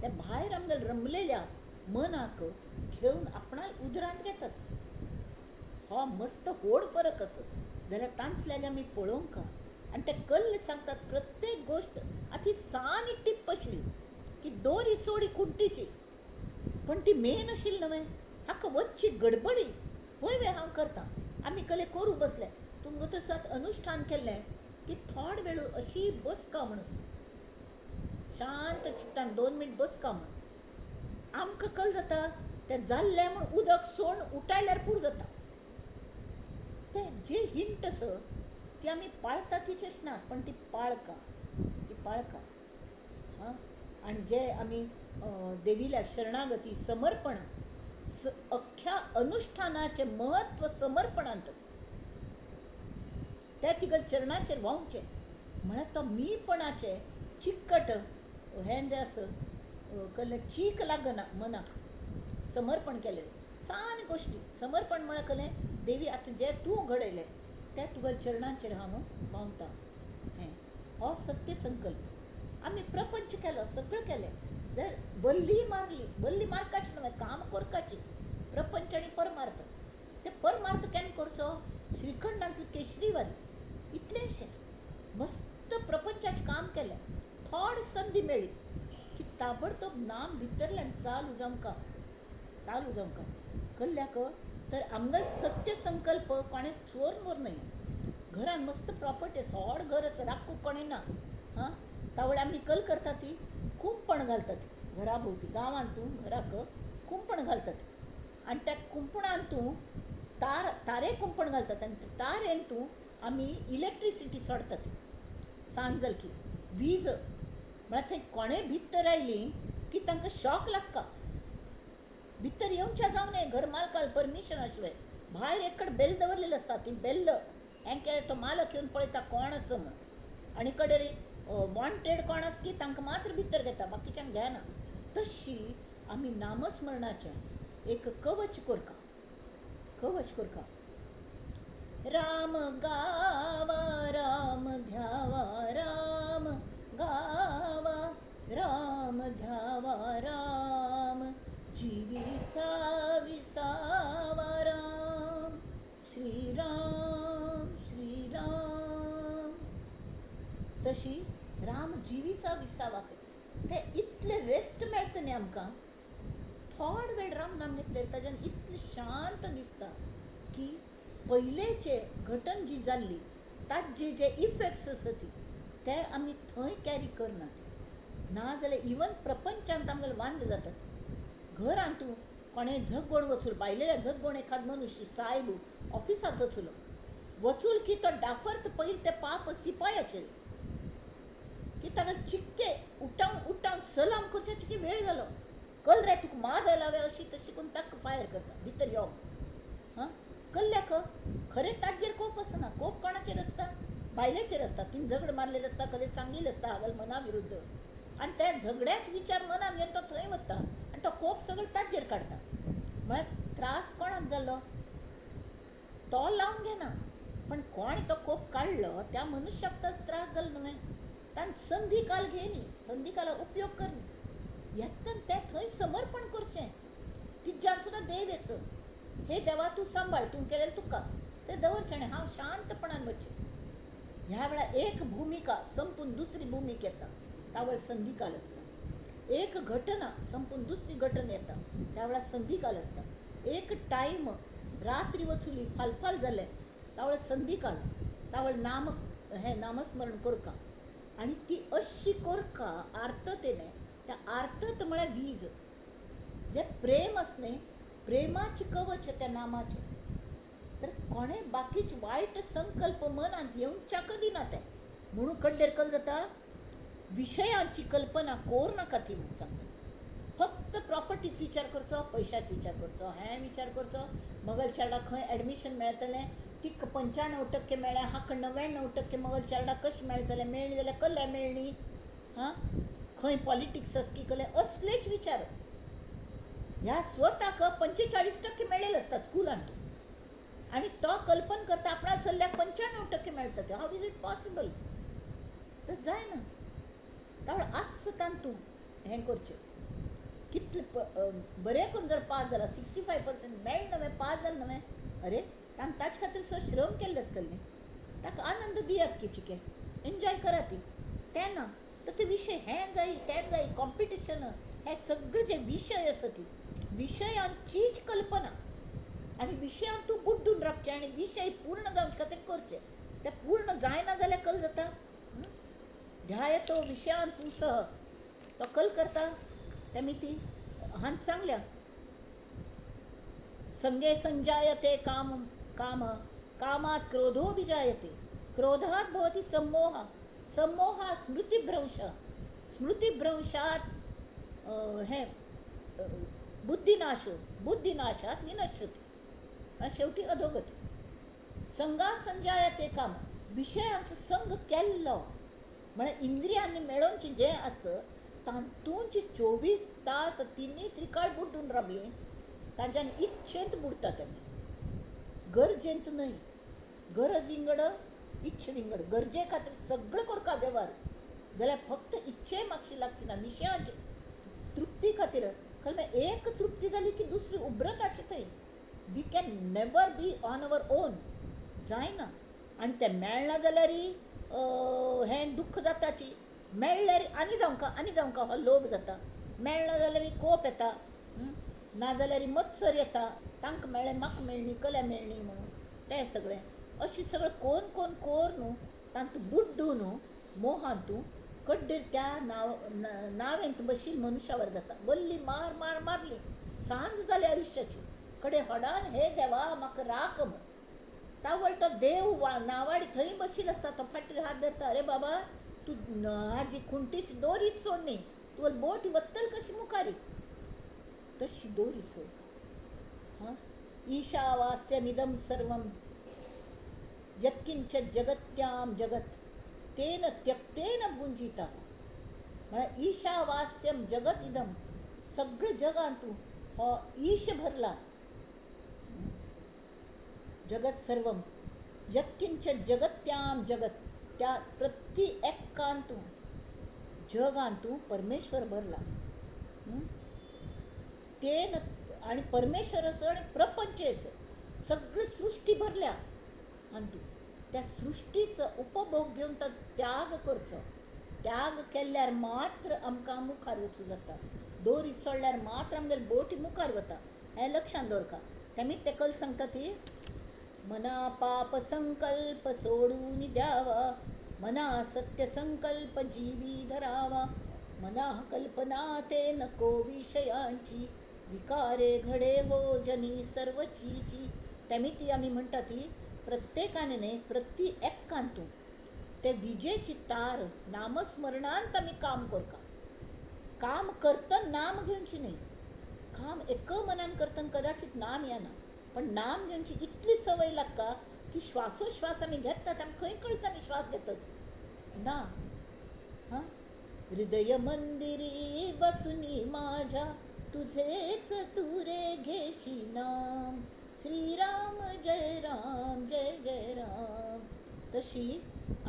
ते भायर आमगेले रमलेल्या मनाक घेवन आपणाक उजरांत घेतात. हो मस्त व्हड फरक आसा. जाल्यार तांचल्यान आमी पळोवंक आनी ते कल्ले सांगतात प्रत्येक गोश्ट. आतां ही सानी टिप्प आशिल्ली की दोरी सोडी कुंटीची, पण ती मेन आशिल्ली न्हय, हाका वच्ची गडबडी. पळय हांव करतां, आमी कले करूं बसले, तुमकां तसात अनुश्ठान केल्लें की थोडे वेळ अशी बसका म्हण, शांत चित्तान 2 मिनट बसका म्हण. आमकां कल जाता तें जाल्लें म्हूण उदक सोडून उटायल्यार पुरो जाता. तें जे हिंट आसा ती आमी पाळटा तिची अशी ना, पण ती पाळका, ती पाळका. हां, आनी जे आमी देविल्या शरणागती समर्पण, अख्ख्या अनुश्ठानाचें म्हत्व समर्पणांत आसा. तें तिगल चरणाचेर व्हांवचें म्हळ्यार तो मीपणाचें चिकट हें जें आसा कसलें चीक लागना मनाक. समर्पण केलें सान गोश्टी समर्पण म्हळ्यार कलें देवी आतां जें तूं घडयलें तें तुगेल्या चरणाचेर हांव व्हांवतां. हें हो सत्य संकल्प. आमी प्रपंच केलो, सगळें केलें, बल्ली मारली, बल्ली मारपाची न्हय, काम करपाची. प्रपंच आनी परमार्थ. ते परमार्थ केन्ना करचो? श्रीखंडांतली केशरीवारी इतलेंशें मस्त प्रपंचाचें काम केलें. थोडी संदी मेळ्ळी की ताबडतोब नाम भितरल्यान चालू जावंका, चालू जावंका. कल्ल्याक तर आमगेलो सत्य संकल्प कोणें चोरून व्हरनय. घरान मस्त प्रॉपर्टी आसा, व्हड घर आसा, राखूंक कोणें ना. हां, तावळे आमी कल करता ती कुंपण घालतात घरा भोंवती. गांवांतूं घराक कुंपण घालतात आनी त्या कुंपणांतूं तारे कुंपण घालतात आनी तारेंतूं आमी इलेक्ट्रिसिटी सोडटात. सांज जाली की वीज म्हळ्यार थंय कोणें भितर आयलीं की तांकां शॉक लागता. भितर येवचें जावं न्हय घर मालकाल परमिशन आशिल्लें. भायर एक कडेन बेल दवरलेली आसता, ती बेल हें केलें तो मालक येवन पळयता कोण आसा म्हूण. आनी कडेन वॉन्टेड कोण आसा की तांकां मात्र भितर घेता, बाकीच्यांक घेना. तशी आमी नामस्मरणाचें एक कवच करता, कवच करता. राम गावा राम ध्यावा, राम गावा राम ध्यावा, राम जीवीचा विसावा, राम श्रीराम श्रीराम. तशी राम जिवीचा विसावा कर. ते इतले रेस्ट मेळटा न्ही आमकां. थोडे वेळ राम नाम घेतले ताच्यान इतलें शांत दिसता की पयलेचे घटन जी जाल्ली ताचे जे इफेक्ट्स आसा ती ते आमी थंय कॅरी करनात. नाजाल्यार इवन प्रपंचांत आमगेले वांदे जातात. घरांतूं कोणें झगकोण वचून बायलेल्या झगकोण एखाद मनुश्य सायब ऑफिसांत वचूलो, वचूल की तो डाफर्त पयलीं ते पाप सिपायाचेर की ताका चिक्के उठावन सलाम करचें की वेळ जालो, कल रे तुका माज आयला अशी तशी करून ताका फायर करता भितर यो. हां, कल्ल्याक खरें ताजेर कोप आसना. कोप कोणाचेर आसता? बायलेचेर आसता. तिने झगड मारलेले आसता, कले सांगिल्लें आसता हागल मना विरुद्ध. आणि त्या झगड्याच विचार मनान येता थंय वता आणि तो कोप सगळं ताजेर काडटा. म्हळ्यार त्रास कोणाक जालो तो लावन घेना, पण कोण तो कोप काडलो त्या मनशाक त्रास जालो न्हय. ताण संधी काल घेनी, संधी काला उपयोग करनी, येतन ते थंय समर्पण करचें. तिज्यान सुद्दां देव येस, हे देवा तूं सांबाळ, तूं केलें तुका ते दवरचें आनी हांव शांतपणान वचचें. ह्या वेळार एक भुमिका संपून दुसरी भूमिका येता, त्या वेळार संधिकाल आसता. एक घटना संपून दुसरी घटना येता, त्या वेळार संधिकाल आसता. एक टायम रात्री वचुली फालफाल जालें, त्या वेळार संधिकाल, त्या वेळार नामस्मरण करता. आणि ती अशी करका आर्ततेने, त्या आर्तत म्हळ्यार वीज, जे प्रेम असणे, प्रेमाचे कवच त्या नामाचे. तर कोणे बाकीचे वाईट संकल्प मनात येऊच्याक दिना ते, म्हणून कड्डेर कल जाता विषयांची कल्पना कोर नाका ती म्हणून सांगता. फक्त प्रॉपर्टीचो विचार करचो, पयशांचो विचार करचो, हें विचार करचो, मगल चार्डाक खंय एडमिशन मेळटलें, तिका 95% मेळ्ळें, हाका 99% मगल चार्डाक कशें मेळटलें, मेळ्ळी जाल्यार कल्ल्या मेळ्ळी, हां खंय पॉलिटिक्स असकी कले, असलेच विचार. ह्या स्वताक 45% मेळ्ळेले असतात स्कुलांत, आणि तो कल्पन करता आपणा चल्ल्याक 95% मेळटा. How is it possible? तर जायना. त्यामुळे आसतान तूं हें करचें. कितले बरें करून जर पास जाला, 65% मेळ्ळें न्हय, पास जालें न्हय, अरे ताणें ताचे खातीर श्रम केल्ले आसतले न्ही, ताका आनंद दियात की चिके, एन्जॉय करात ती. तें ना, तर ते विशय हें जायी तें जायी कॉम्पिटिशन, हे सगळे जे विशय आसा ती विशयांचीच कल्पना, आनी विशयांत तूं बुड्डून रावचें आनी विशय पूर्ण जावचे खातीर करचें. ते पूर्ण जायना जाल्यार कल जाता. ध्याय तो विषयांत सह तो कल करता त्या मिती हांत सांगल्या. संगे संजायते काम काम कामात क्रोधो विजायते, क्रोधात भवति सम्मोह, सम्मोहा स्मृतिभ्रंश, स्मृतिभ्रंशात हे बुद्धिनाशो, बुद्धिनाशात विनश्यति, शेवटी अधोगती. संगात संजायते काम, विशयांचो संग केल्लो म्हळ्यार इंद्रियांनी मेळोवनचे जे आस तातूंत 24 तास तिनी त्रिकाळ बुड्डून रावली, ताज्यान इच्छेंत बुडतात आमी, गरजेंत न्हय. गरज विंगड इच्छे विंगड, गरजे खातीर सगळें करता वेव्हार, जाल्यार फक्त इच्छे मागची लागची ना. विशयांची तृप्ती खातीर एक तृप्ती जाली की दुसरी उब्रताची थंय. We can never be on our own, जायना. आनी तें मेळना जाल्यार हें दुख्ख जाताची, मेळ्ळ्यार आनी जावंका हो लोभ जाता, मेळना जाल्यार कोप येता, नाजाल्यार मत्सर येता, तांकां मेळ्ळें म्हाका मेळ्ळी कल्या मेळ्ळी म्हणून तें सगळें. अशें सगळें कोण कोर न्हू तातूंत बुड्डून मोहांतू कड्डेर त्या नावेंत बशील मनशावर जाता. वल्ली मार मार मारली, सांज जाली आयुश्याची, कडे हडान हे देवा म्हाका राख म्हूण. तावळ तो देव नावाडी थंय बशील आसता, तो फाटीर हात धरता, अरे बाबा तूं हाजी खुंटीची दोरीच सोड न्ही, तुवें बोट वत्तल कशी मुखारी, तशी दोरी सोड. ईशावास्यमिदं सर्वं यत्किंच जगत्यां जगत तेन त्यक्तेन भुंजिता. म्हळ्यार ईशावास्यम जगत इदम, सगळें जगांत हो ईश भरला, जगत सर्वम यत्किंच जगत्यां जगत, त्या प्रति एक्कांतू जगांतू परमेश्वर भरला. तेन आणि परमेश्वर असो आणि प्रपंच असो, सगळी सृष्टी भरल्या, आणि त्या सृष्टीचो उपभोग घेवन तो त्याग करचो. त्याग केल्यार मात्र आमकां मुखार वचूं जाता, दोरी सोडल्यार मात्र आमगेली बोटी मुखार वता, हें लक्षांत दवरका. तेमीच ते कल सांगता ती, मना पाप संकल्प सोडून द्यावा, मना सत्य संकल्प जीवी धरावा, मना कल्पना ते नको विषयांची, विकारे घडे हो जनी सर्व चीची. तेमिती आमी म्हणटा ती प्रत्येकाने न्ही, प्रति एक्कांतू ते विजेची तार नामस्मरणांत आमी काम करता. काम करतना नाम घेवची न्ही, काम एक मनान करतना कदाचित नाम येना, पण नाम घेवची इतली संवय लागता की श्वासोश्वास आमी घेतात, आमी खंय कळटा न्ही श्वास घेता ना. हृदय मंदिरी बसुनी माझ्या तुझेच तू रे घेशी नाम. श्रीराम जय राम जय जय राम. तशी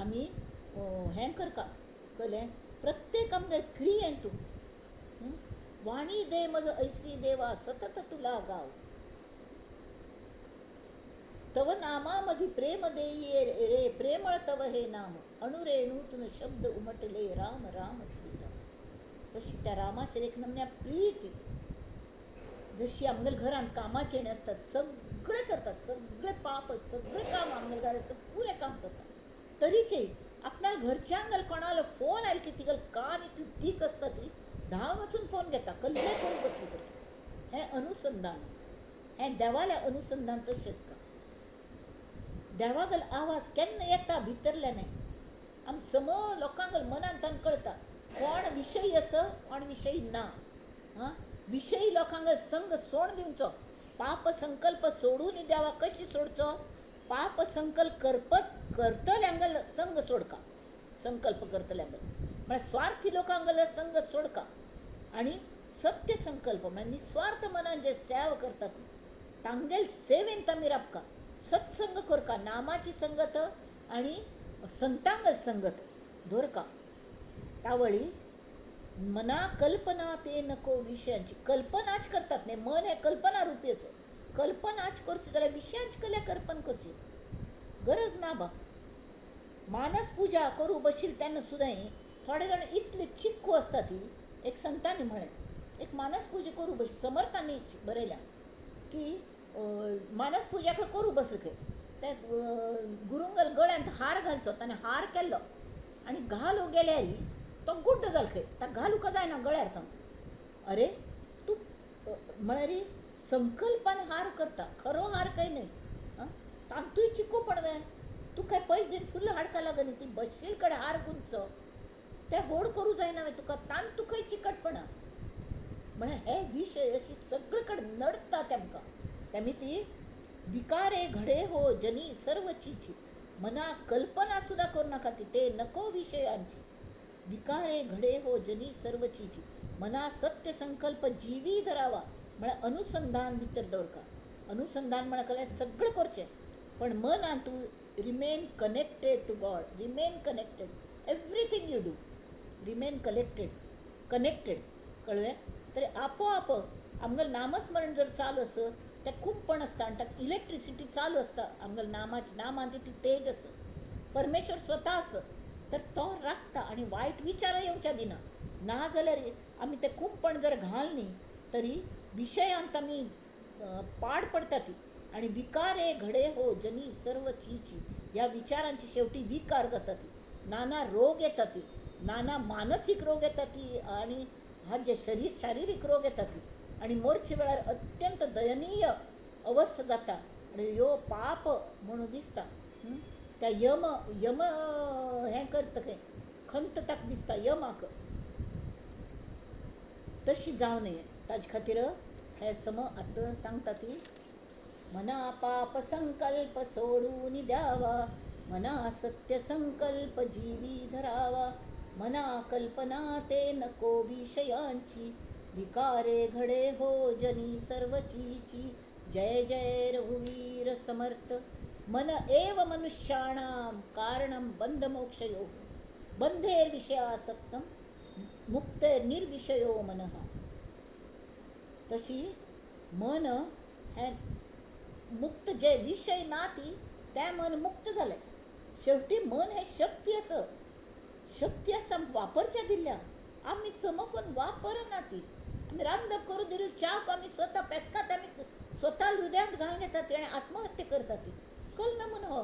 आम्ही हें करता कले प्रत्येक आमगे क्रियेन तू वाणी दे मज ऐसी देवा सतत तुला गाव. तव नामामधी प्रेम देई रे प्रेमळ तव हे नाम. अणुरेणूतून शब्द उमटले राम राम श्रीराम. तशी त्या रामाचेर एक नमन्या प्रीती. जशी आमगेल घरात कामाचे असतात सगळे करतात, सगळे पाप सगळे काम आमगेल घराचं पुरे काम करतात. तरी की आपल्या घरच्यांगल कोणाला फोन आयल की तिगल कान इतली तीक असता ती धाव वचून फोन घेता कल्ले करून बसली तरी. हें अनुसंधान, हें देवाले अनुसंधान तशेंच का. देवागल आवाज केन्ना येता भितरल्यान आम सम लोकांगल मनान तान कळता कोण विषयी असं कोण विषयी ना. विषयी लोकांगल संग सोड दिवचो. पाप संकल्प सोडून देवा कशी सोडचो. पाप संकल्प करतल्यांगल संग सोडका. संकल्प करतल्यांगल म्हणजे स्वार्थी लोकांगल संग सोडका. आणि सत्य संकल्प म्हणजे निस्वार्थ मनान जे सेवा करतात तांगेल सेवेन तामी राबका. सत्संग करका, नामाची संगत आणि संतांगल संगत धरका. त्यावेळी मना कल्पना ते नको विषयांची. कल्पनाच करतात नाही, मन हे कल्पना रूपी असं. कल्पनाच करची जाल्यार विषयांची कल्या कल्पना करची गरज ना बा. मानस पूजा करू बशील त्यांना सुद्धा थोडे जण इतले चिक्कू असता ती. एक संतांनी म्हणे एक मानस पूजा करू बस समर्थांनी बरयल्या की मानस पूजा करू बसले खंय त्या गुरुंगल गळ्यांत हार घालचो. ताणें हार केल्लो आनी घालू गेल्यार तो गुड्ड जालो खंय. ताका घालूंक जायना गळ्यार थांब. अरे तू म्हळ्यार संकल्पान हार करता, खरो हार काय न्हय. तांतूय चिकू पडवे. तू काय पयस दिन फुल्ल हाडका लागनी ती बशील कडेन हार गुंचो ते होड करूं जायना तुका. तांतू खंय चिकटपणा म्हळ्यार हे विशय अशी सगळे कडेन नडता तेमकां. तेमी ती विकारे घडे हो जनी सर्व चीची. मना कल्पना सुद्धा करू नाका ती ते नको विषयांची. विकारे घडे हो जनी सर्व चीची. मना सत्य संकल्प जीवी धरावा म्हळ्यार अनुसंधान भितर दवरका. अनुसंधान म्हळ्यार कळ्ळें सगळें करचें पण मनान तूं remain connected to God. Remain connected everything you do remain connected कळ्ळें. तरी आपोआप आमगेल नामस्मरण जर चालू असत ते कुंपण असता आनी ताका इलेक्ट्रिसिटी चालू असता. आमगेल नामान तितली तेज आसत. परमेश्वर स्वता आसत तर तो राखता आनी वायट विचार येवच्या दिना. ना जाल्यार आमी तें कुंपण जर घालनी तरी विशयांत आमी पाड पडटा ती. आनी विकारे घडे हो जनी सर्व चीची. ह्या विचारांची शेवटी विकार जाता ती. नाना रोग येता ती, नाना मानसीक रोग येता ती आनी हा जे शारिरीक रोग येता ती. आनी मरचे वेळार अत्यंत दयनीय अवस्था जाता आनी ह्यो पाप म्हणून दिसता. त्या यम हें करता खंय खंत ताका दिसता यमाक. तशी जावं नये ताजे खातीर हे सम आतां सांगता ती मना पाप संकल्प सोडून द्यावा. मना सत्य संकल्प जीवी धरावा. मना कल्पना ते नको विषयांची. विकारे घडे हो जनी सर्व चीची. जय जय रघुवीर समर्थ. मन एव मनुष्याणां कारणं बंधमोक्षयोः. बंधेर्विषयासक्तं मुक्तेर्निर्विषयो मनः. तशी मन हे मुक्त जे विषय ना ती ते मन मुक्त जालें. शेवटी मन हे शक्ती आसत. शक्ती आसा वापरच्या दिल्ल्या. आमी समकून वापरना ती. आमी रांदप करून दिली च्या आमी स्वता पेसकात आमी स्वता हृदयांत घालून घेतात ती आनी आत्महत्या करता ती. कल नमून हो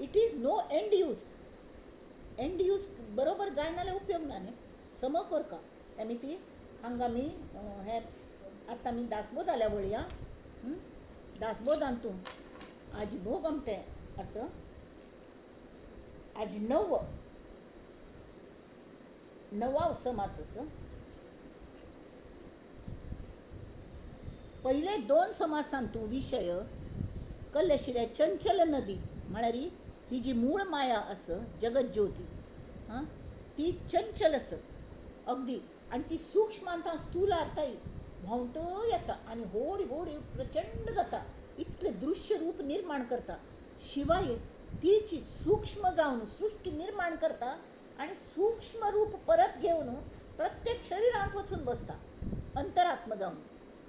it is no end use बरोबर जाय नाल्यार उपयोग ना न्ही. सम करका आमी ती हांगा आमी हे आतां आमी दासबोदाल्या वळया. दासबोदांतून आज भोग आमटे असं आज नवा समास असं. पहिले दोन समासान तूं विशय कल्ले आशिल्ले. चंचल नदी म्हळ्यार ही जी मूळ माया आस जगत ज्योती ती चंचल आसत. अगदी. आणि ती सूक्ष्मांता स्थूल अर्थाई भावंत येता आणि होडी होडी प्रचंड जाता इतले दृश्य रूप निर्माण करता. शिवाय तीची सूक्ष्म जाऊन सृष्टी निर्माण करता आणि सूक्ष्म रूप परत घेऊन प्रत्येक शरीरात वचून बसता अंतरात्म जाऊन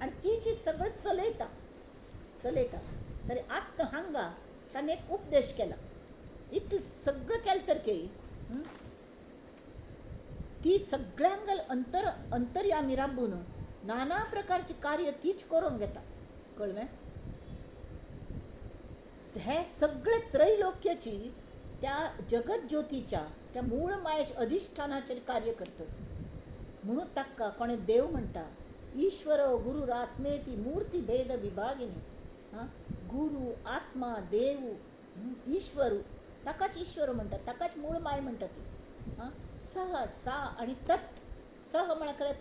आणि तीची सगळं चलयता तरी आत्त हांगा त्याने एक उपदेश केला. इतकं सगळं केलं तर के ती सगळ्यांगल अंतर्यामी राबून नाना प्रकारची कार्य तीच करून घेता. कळलं? हे सगळे त्रैलोक्याची त्या जगत ज्योतीच्या त्या मूळ मायेच्या अधिष्ठानाचे कार्य करतस. म्हणून ताका कोणे देव म्हणता. ईश्वर गुरु आत्मेती मूर्ती भेद विभागिनी. गुरु आत्मा देव ईश्वर ताकाच ईश्वर म्हणतात, ताकाच मूळ माय म्हणतात ती. सह सा आणि तत्. सह म्हळ्यार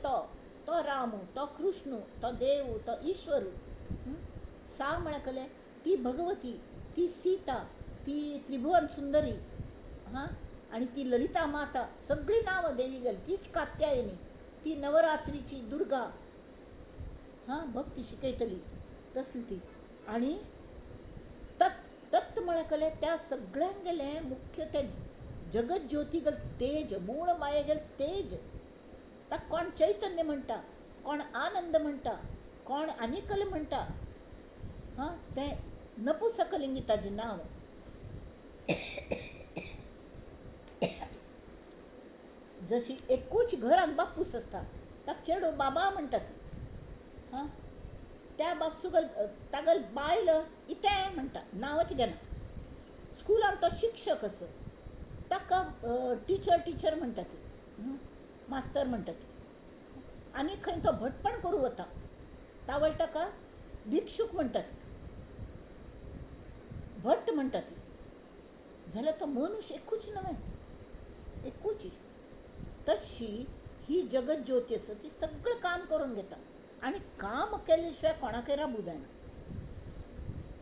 तो राम, तो कृष्ण, तो देव, तो ईश्वर. सा म्हळ्यार ती भगवती, ती सीता, ती त्रिभुवन सुंदरी, आणि ती ललिता माता. सगळी नावं देवी गेली. तीच कात्यायनी, ती नवरात्रीची दुर्गा. भक्ती शिकयतली तसली ती. आणि तत् म्हळ्यार त्या सगळ्यांक गेले मुख्य ते जगत ज्योती गल तेज, मूळ माये गेल तेज. ताका कोण चैतन्य म्हणटा, कोण आनंद म्हणटा, कोण अनिकल म्हणटा. ते नपुसकलिंगी ताजे नाव. जशी एकूच घरात बापूस असता ताका चेडो बाबा म्हणटात. त्या बापसूगल तागल बायल इते म्हणटा, नांवाच घेना. स्कुलान तो शिक्षक असो ताका टीचर म्हणटात, मास्तर म्हणटात. आनी खंय तो भटपण करूं वता तावळ ताका भिक्षूक म्हणटात, भट म्हणटात. जाल्यार तो मनुष्य एकूच न्हय, एकूच. तशी ही जगत ज्योती आसा ती सगळं काम करून घेता आणि काम केल्ले शिवाय कोणाकय राबूं जायना.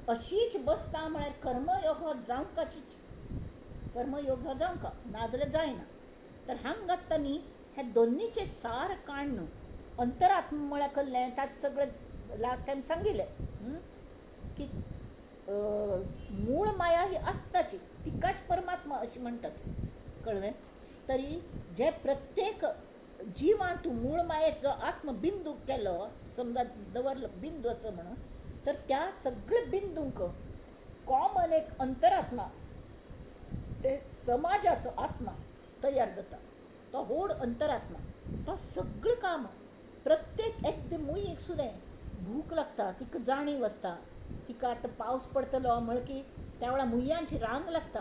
अशीच बसता म्हळ्यार कर्मयोग हो जावंकाचीच. कर्मयोग हो जावंका, नाजाल्यार जायना. तर हांगा तांणी हे दोनीचे सार काडून अंतरात्म म्हळ्यार कसलें ताचें सगळें लास्ट टायम सांगिल्लें की मूळ माया ही आसताची, तिकाच परमात्मा अशी म्हणटात. कळ्ळें? तरी जे प्रत्येक जिवान तूं मूळ मायेचो जो आत्मबिंदू केलो, समजा दवरलो बिंदू असो म्हणून, तर त्या सगळ्या बिंदूंक कॉमन एक अंतरात्मा, ते समाजाचो आत्मा तयार जाता. तो व्हड अंतरात्मा तो सगळीं काम प्रत्येक एकदें मुयेक सुद्दां भूक लागता, तिका जाणीव आसता. तिका आतां पावस पडटलो म्हळ्यार की त्या वेळार मुय्यांची रांग लागता.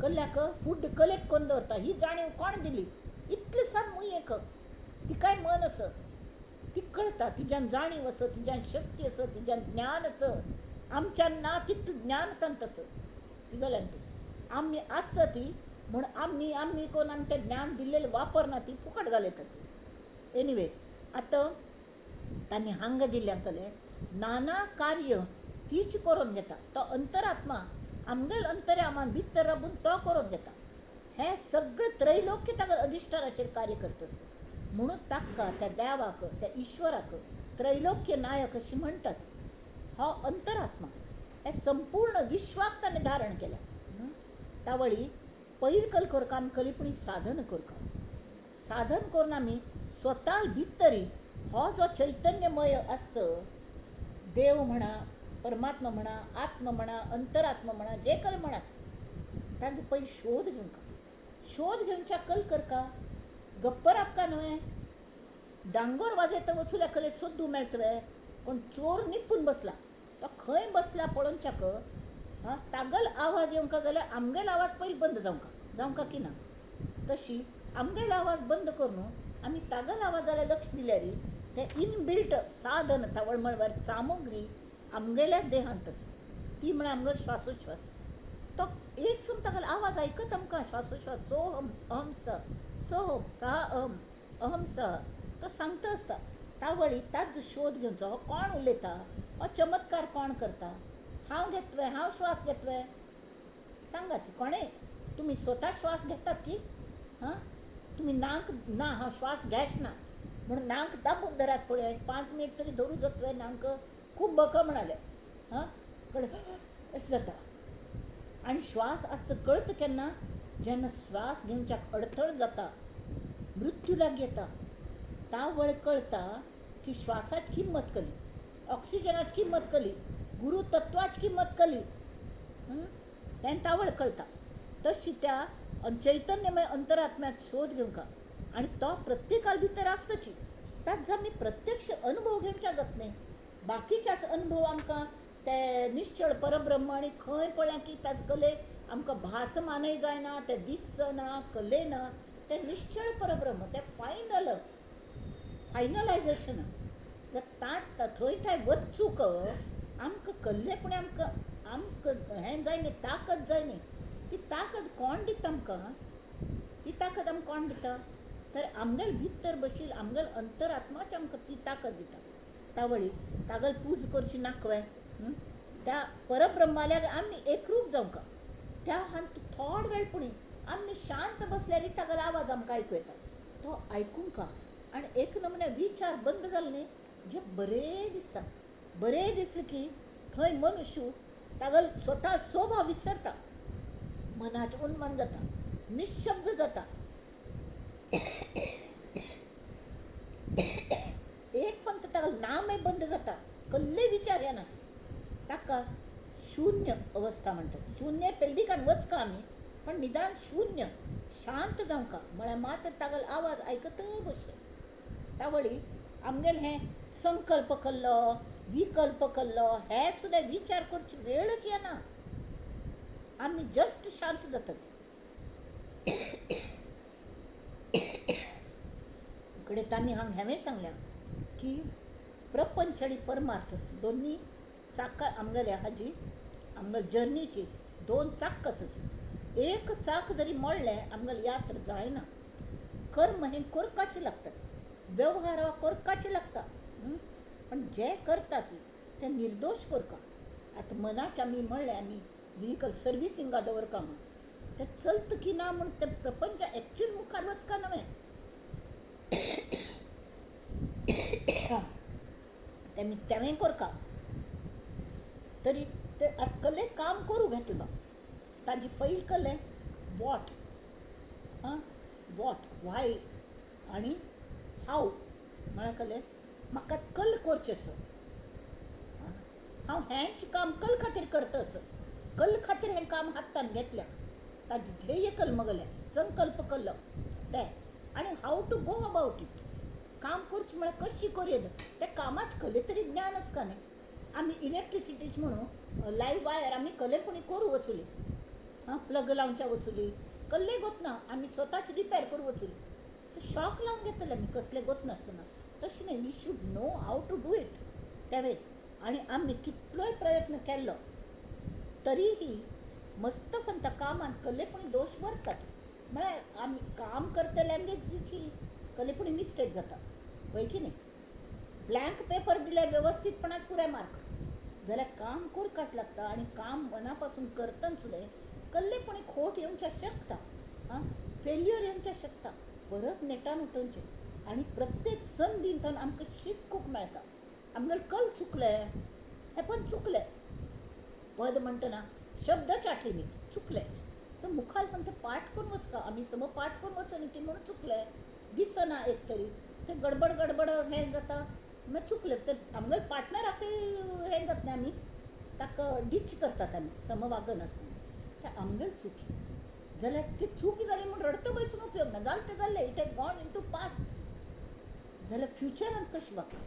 कल्ल्याक फूड कलेक्ट करून दवरता. ही जाणीव कोण दिली? इतलें सार मुयेक तिकाय मन आसा, ती कळटा, तिच्यान जाणीव आसा, तिच्यान शक्ती आसा, तिच्यान ज्ञान आसा. आमच्यान ना तितलें ज्ञान तांत आसा तिगेल्यान ती. आमी आसता ती म्हूण आमी कोण आमी तें ज्ञान दिल्लेलें वापरना, ती फुकट घालयता ती. एनिवे, आतां तांणी हांगा दिल्ल्यान कले नाना कार्य तीच करून घेता. तो अंतरात्मा आमगेल अंतर्यामान भितर राबून तो करून घेता. हे सगळें त्रैलोक्य ताका अधिष्ठानाचेर कार्य करता. म्हणून ताका त्या देवाक, त्या ईश्वराक त्रैलोक्य नायक अशी म्हणटात. हो अंतरात्मा हे संपूर्ण विश्वाक ताणें धारण केला. तावळी पयलीं कल करता आमी कलिपणी साधन करता. साधन करून आमी स्वता भितरी हो जो चैतन्यमय आसा, देव म्हणा, परमात्मा म्हणा, आत्मा म्हणा, अंतरात्मा म्हणा, जे कल म्हणात, तांचो पयलीं शोध घेवंका. शोध घेवच्या कल करका गप्प रावका न्हय. डांगोर वाजयता वचूल्या कले सोदूं मेळटलें, पण चोर निपून बसला, तो खंय बसला पळोवच्याक तागल आवाज येवंका जाल्यार आमगेलो आवाज पयलीं बंद जावंका की ना. तशी आमगेलो आवाज बंद करून आमी तागल आवाजाला लक्ष दिल्यार तें इनबिल्ट साधन तावळ म्हळ्यार सामुग्री आमगेल्या देहांत आसा. ती म्हळ्यार आमगेलो श्वासोच्छ्वास. तो एक सून तागेलो आवाज आयकत आमकां श्वासोच्छ्वास सोहम अहम स, सोहम सा अहम स, तो सांगता आसता. तावळी ताचो शोध घेवचो. हो कोण उलयता, हो चमत्कार कोण करता, हांव घेतवे, हांव श्वास घेतवे, सांगात कोणें. तुमी स्वता श्वास घेतात की तुम्ही नाक ना हा श्वास घ्याश ना म्हणून नाक दाबून धरात पळय 5 मिनिट तरी धरू जातोय नाक खूप बकं म्हणाले हां कळ असं जाता आणि श्वास असं कळतं केन्ना जेन्ना श्वास घेवच्या अडथळ जाता मृत्यूलाग येता ता वळ कळता की श्वासाची किंमत कली ऑक्सिजनाची किंमत कली गुरुतत्वाची किंमत कली तें ता वळ कळता तशी त्या चैतन्यमय अंतरात्म्यात शोध घेवंका आणि तो प्रत्येकाल भितर आसची ताच आमी प्रत्यक्ष अनुभव घेवच्या जात न्ही बाकीच्याच अनुभव आमकां ते निश्चळ परब्रह्म आणि खंय पळ्ळें की ताचे कले आमकां भास मानय जायना ते दिसना कलेना ते निश्चळ परब्रह्म ते फायनलायझेशन थंय थंय वचूक आमकां कल्लेपण आमकां हें जाय न्ही ताकद जाय न्ही ती ताकद कोण दिता आमकां ती ताकद आमकां कोण दिता तर आमगेल भितर बशील आमगेल अंतरात्माच आमकां ती ताकद दिता तावळी तागल पूज करची नाकवे त्या परब्रह्माल्याक आमी एकरूप जावंका त्या हांत थोड वेळ पुणी आमी शांत बसल्यार तागल आवाज आमकां आयकूं येता तो आयकूंका आनी एक नमुने विचार बंद जाले न्ही जे बरें दिसता बरें दिसलें की थंय मनुष्य तागल स्वता स्वभाव विसरता मनाचें उन्मन जाता निशब्द जाता एक फक्त तागल नामय बंद जाता कसले विचार येना ताका शून्य अवस्था म्हणटात शून्य पेल्डिकान वचका आमी पण निदान शून्य शांत जावंका म्हळ्यार मात्र तागल आवाज आयकत बसचें तावळी आमगेल हें संकल्प कल्लो विकल्प कल्लो हे सुद्दां विचार करची वेळच येना आमी जस्ट शांत जातात इकडे तांणी हांगा हेंवें सांगल्या की प्रपंच आनी परमार्थ दोन्ही चाकां आमगेल्या हाजी आमगेल्या जर्नीची 2 चाक आसात एक चाक जरी मोडलें आमगेली यात्रा जायना कर्म हें करपाचें लागतात व्यवहार हो करपाचें लागता पण जे करता ते निर्दोश करता आतां मनाचें आमी म्हणलें आमी व्हिकल सर्विसिंगा दवरका म्हणून तें चलता की ना म्हूण तें प्रपंच एक्चुअल मुखार वचका नवें तेमी तेवें करता तरी ते आतां कसलें काम करूं घेतलें ताजी पयली कसलें वॉट व्हाय आनी हाव म्हळ्यार कसलें म्हाका कल करचें हांव हेंच काम कल खातीर करता कल खातीर हें काम हातान घेतल्या ताजें ध्येय कल्मगलें संकल्प कल्लो तें आनी हाव टू गो अबावट इट काम करचें म्हळ्यार कशी करीत तें कामाच कले तरी ज्ञान आसता न्ही आमी इलेक्ट्रिसिटीच म्हणून लायव्ह वायर आमी कलेपणी करूं वचुली प्लग लावच्या वचुली कसलें गोतना आमी स्वताच रिपेर करूं वचुली शॉक लावन घेतले आमी कसलें गोत नासतना तशें न्ही we should know how to do it तेवें आनी आमी कितलोय प्रयत्न केल्लो तरीही मस्त फंत कामान कलेपणी दोश वरतात म्हळ्यार आमी काम करता लँग्वेजीची कलेपणी मिस्टेक जाता वय की न्ही ब्लँक पेपर दिल्यार व्यवस्थीतपणान पुराय मार्क जाल्यार काम करपाच लागता आनी काम मना पासून करतना सुद्दां कसलेपणी खोट येवच्या शकता फेल्युअर येवच्या शकता परत नेटान उठोवचें आनी प्रत्येक संदींतन आमकां शिकूंक मेळटा आमगेलें कल चुकलें हें पण चुकलें पद म्हणटना शब्द चाटली न्ही चुकलें तर मुखार फक्त पाठ करून वचका आमी सम पाठ करून वच न्ही ती म्हणून चुकलें दिसना एक तरी तें गडबड हें जाता मागीर चुकलें तर आमगेल्या पार्टनराकय हें जाता न्ही आमी ताका डिच करतात आमी समवागन आसतना तें आमगेल चुकी जाल्यार ती चूक जाली म्हूण रडता बसून उपयोग ना जालें तें जाल्लें it has gone into past जाल्यार फ्युचरांत कशी वागता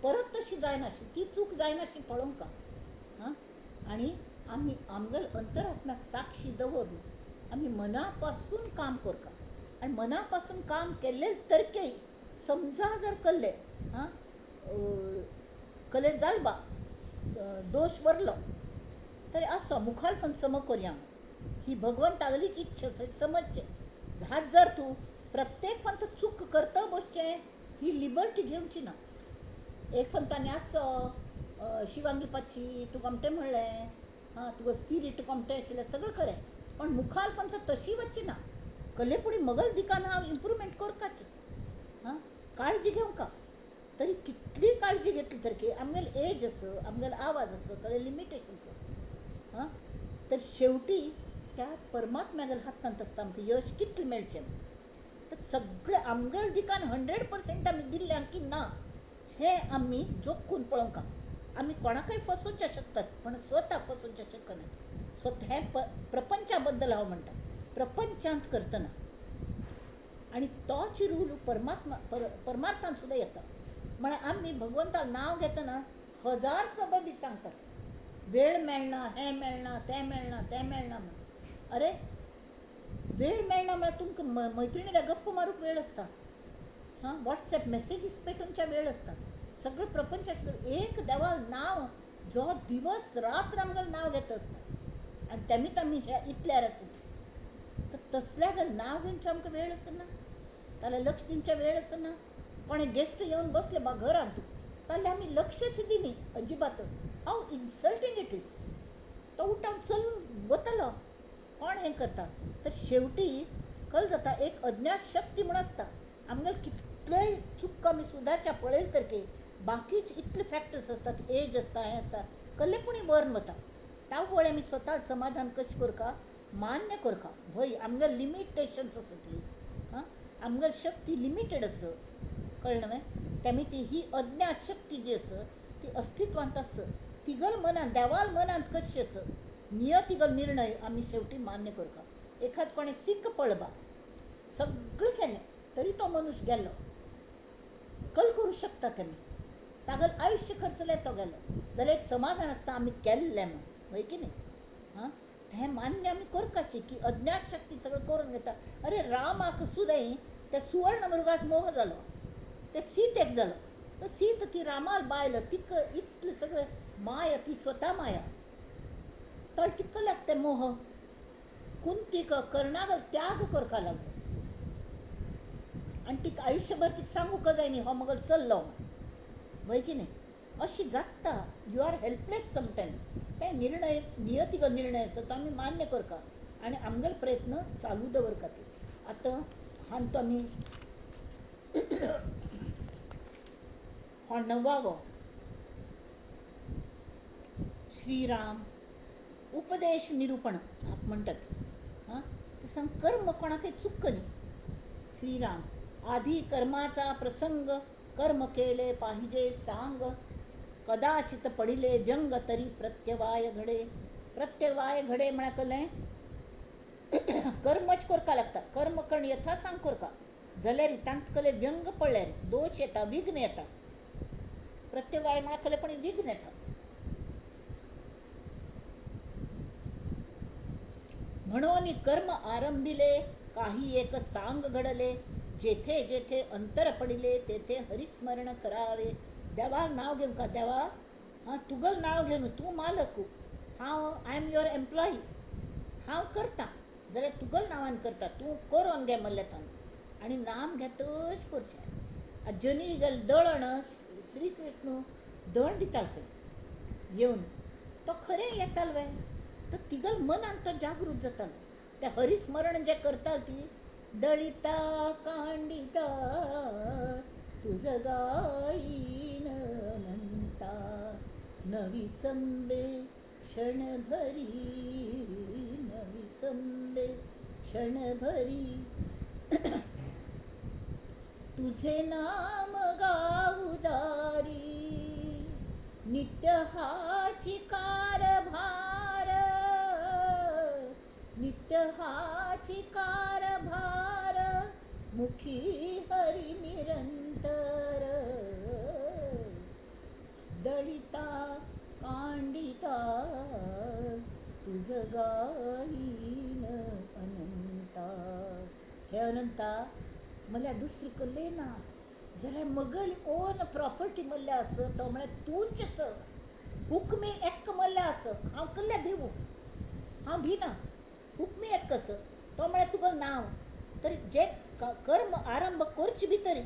परत तशी जायनाशी ती चूक जायनाशी पळोवंका आनी आमी आमगेल अंतरात्म्याक साक्षी दवरून आमी मना पासून काम करता आनी मना पासून काम केल्ले तरकेय समजा जर कल्ले कले जाल बा दोश वरलो तरी आसो मुखार पण सम करया ही भगवंतागलीच इच्छा समजचें हात जर तूं प्रत्येक फंत चूक करता बसचें ही लिबर्टी घेवची ना एक फंतांनी आसो शिवांगी पाची तूं कमटें म्हणलें तुका स्पिरीट कमटें आशिल्लें सगळें खरें पण मुखार फंत तशी वचची ना कल्लेपुडी मगल दिकान हांव इम्प्रूवमेंट करपाची. हां, काळजी घेवंका. तरी कितली काळजी घेतली तरी आमगेले एज असो, आमगेलो आवाज असो, कसले लिमिटेशन्स असो. हां, तर शेवटी त्या परमात्म्यागेल्या हातांत आसता आमकां यश कितलें मेळचें. तर सगळें आमगेले दिकान 100% आमी दिल्ल्या की ना हें आमी जोखून पळोवंका. आमी कोणाकय फसोवचे शकतात पण स्वताक फसोवचे शकनात. स्वता हें प्रपंचा बद्दल हांव म्हणटा, प्रपंचांत करतना. आणि तोच रूल परमार्थांत सुद्दां येता. म्हळ्यार आमी भगवंता नांव घेतना 1000 सबबी सांगतात. वेळ मेळना, हें मेळना, तें मेळना, तें मेळना म्हणून. अरे वेळ मेळना म्हळ्यार तुमकां मैत्रिणीला गप्प मारूंक वेळ आसता. हां, वॉट्सॅप मेसेजीस पेटोवनच्या वेळ आसता. सगळं प्रपंचाचें एक देवा नांव जो दिवस रात्र आमगेलें नांव घेता आसता आनी तेमीत आमी हे इतल्यार आसता. तर तसल्या नांव घेवनचें आमकां वेळ आसना, ताल्यार लक्ष दिवचें वेळ आसना. कोणें गेस्ट येवन बसले बा घरांत ताल्यार आमी लक्षच दिनी अजिबात. हाव इन्सल्टींग इट इज. तो उठून चलून वतलो, कोण हें करता. तर शेवटी कळ्ळें जाता एक अज्ञात शक्ती म्हूण आसता. आमगेले कितलेय चुक आमी सुदारच्या पळयले तरी बाकीच इतले फॅक्टर्स आसतात, एज आसता, हें आसता, कल्लेपुणी वरन वता. तावळे आमी स्वता समाधान कशें करता, मान्य करता. भय आमगेले लिमिटेशन्स आसा ती. हां, आमगेली शक्ती लिमिटेड आसा. कळ्ळें न्हय. तेमी ती ही अज्ञात शक्ती जी आसा ती अस्तित्वांत आसा. तिगल मनांत देवाल मनांत कशी आसा नियतिगल निर्णय आमी शेवटी मान्य करता. एखाद कोणें सीख पळबा सगळें केलें तरी तो मनुश्य गेलो. कल करूं शकता तेमी, तागेलें आयुश्य खर्चलें तो गेलो जाल्यार एक समाधान आसता आमी केल्लें म्हणून. वय की न्ही. हां, हें मान्य आमी करपाचें की अज्ञात शक्ती सगळें करून घेता. अरे रामाक सुद्दां त्या सुवर्ण मृगास मोह जालो, ते सीतेक जालो. तर सीत ती रामाल बायल, तिक इतलें सगळें माया, ती स्वता माया. तर तिका लागता मोह. कुंतीक कर्णाक त्याग करका लागलो आनी तिका आयुश्यभर तिका सांगूंक जाय न्ही हो मगल चल्लो. वय की न्ही. अशी जाता. You are helpless sometimes. ते निर्णय नियतीगल निर्णय आसा तो आमी मान्य करता आनी आमगेले प्रयत्न चालू दवरता. आतां हांतो आमी हो 9वो श्रीराम उपदेश निरूपण म्हणटात. हां, ते सांग कर्म कोणाकय चुक्क न्ही. श्रीराम आधी कर्माचा प्रसंग, कर्म केले पाहिजे सांग. कदाचित पडिले व्यंग तरी प्रत्यवाय घडे. प्रत्यवाय घडे म्हळ्यार कळ्ळें, कर्मच करका लागता. कर्म कर्ण यथा सांग करता जाल्यार तांत कले व्यंग पडल्यार दोश येता, विघ्न येता. प्रत्यवाय म्हळ्यार खरेपणी विघ्न येता. म्हणून कर्म आरंभिले काही एक सांग घडले. जेथे जेथे अंतर पडिले तेथे हरिस्मरण करावे. देवा नाव घेऊन का देवा, हां तुगल नाव घेवन तूं मालक, हांव आय एम युअर एम्प्लॉई, हांव करता जाल्यार तुगल नांवान करता. तूं करून घे म्हणलें थंय आनी नाम घेतच करचें. जनी गेल दळण श्री कृष्ण दळण दितालो खंय येवन, तो खरें येतालो वे. तर तिगल मनान तो जागृत जातालो. ते हरिस्मरण जे करताली ती दळिता कांडिता तुझ गाईन अनंता, नविसंबे क्षणभरी, नविसंबे क्षणभरी, तुझे नाम गाऊदारी, नित्य हाची कारभार, नित्य हाची कारभार, मुखी हरी निरंतर, दळिता कांडिता तुझ गाईन अनंता. हे अनंता म्हणल्यार दुसरी कसली ना जाल्यार मगल ओन प्रॉपर्टी म्हणल्यार आसा तो म्हळ्यार तूंच आसा. हुक्मी एक्क म्हणल्यार आसा. हांव कसले भिवूं, हांव भिना. हुक्मी एक्क आसा तो म्हळ्यार तुगेलें नांव. तरी जे कर्म आरंभ करचे भितरी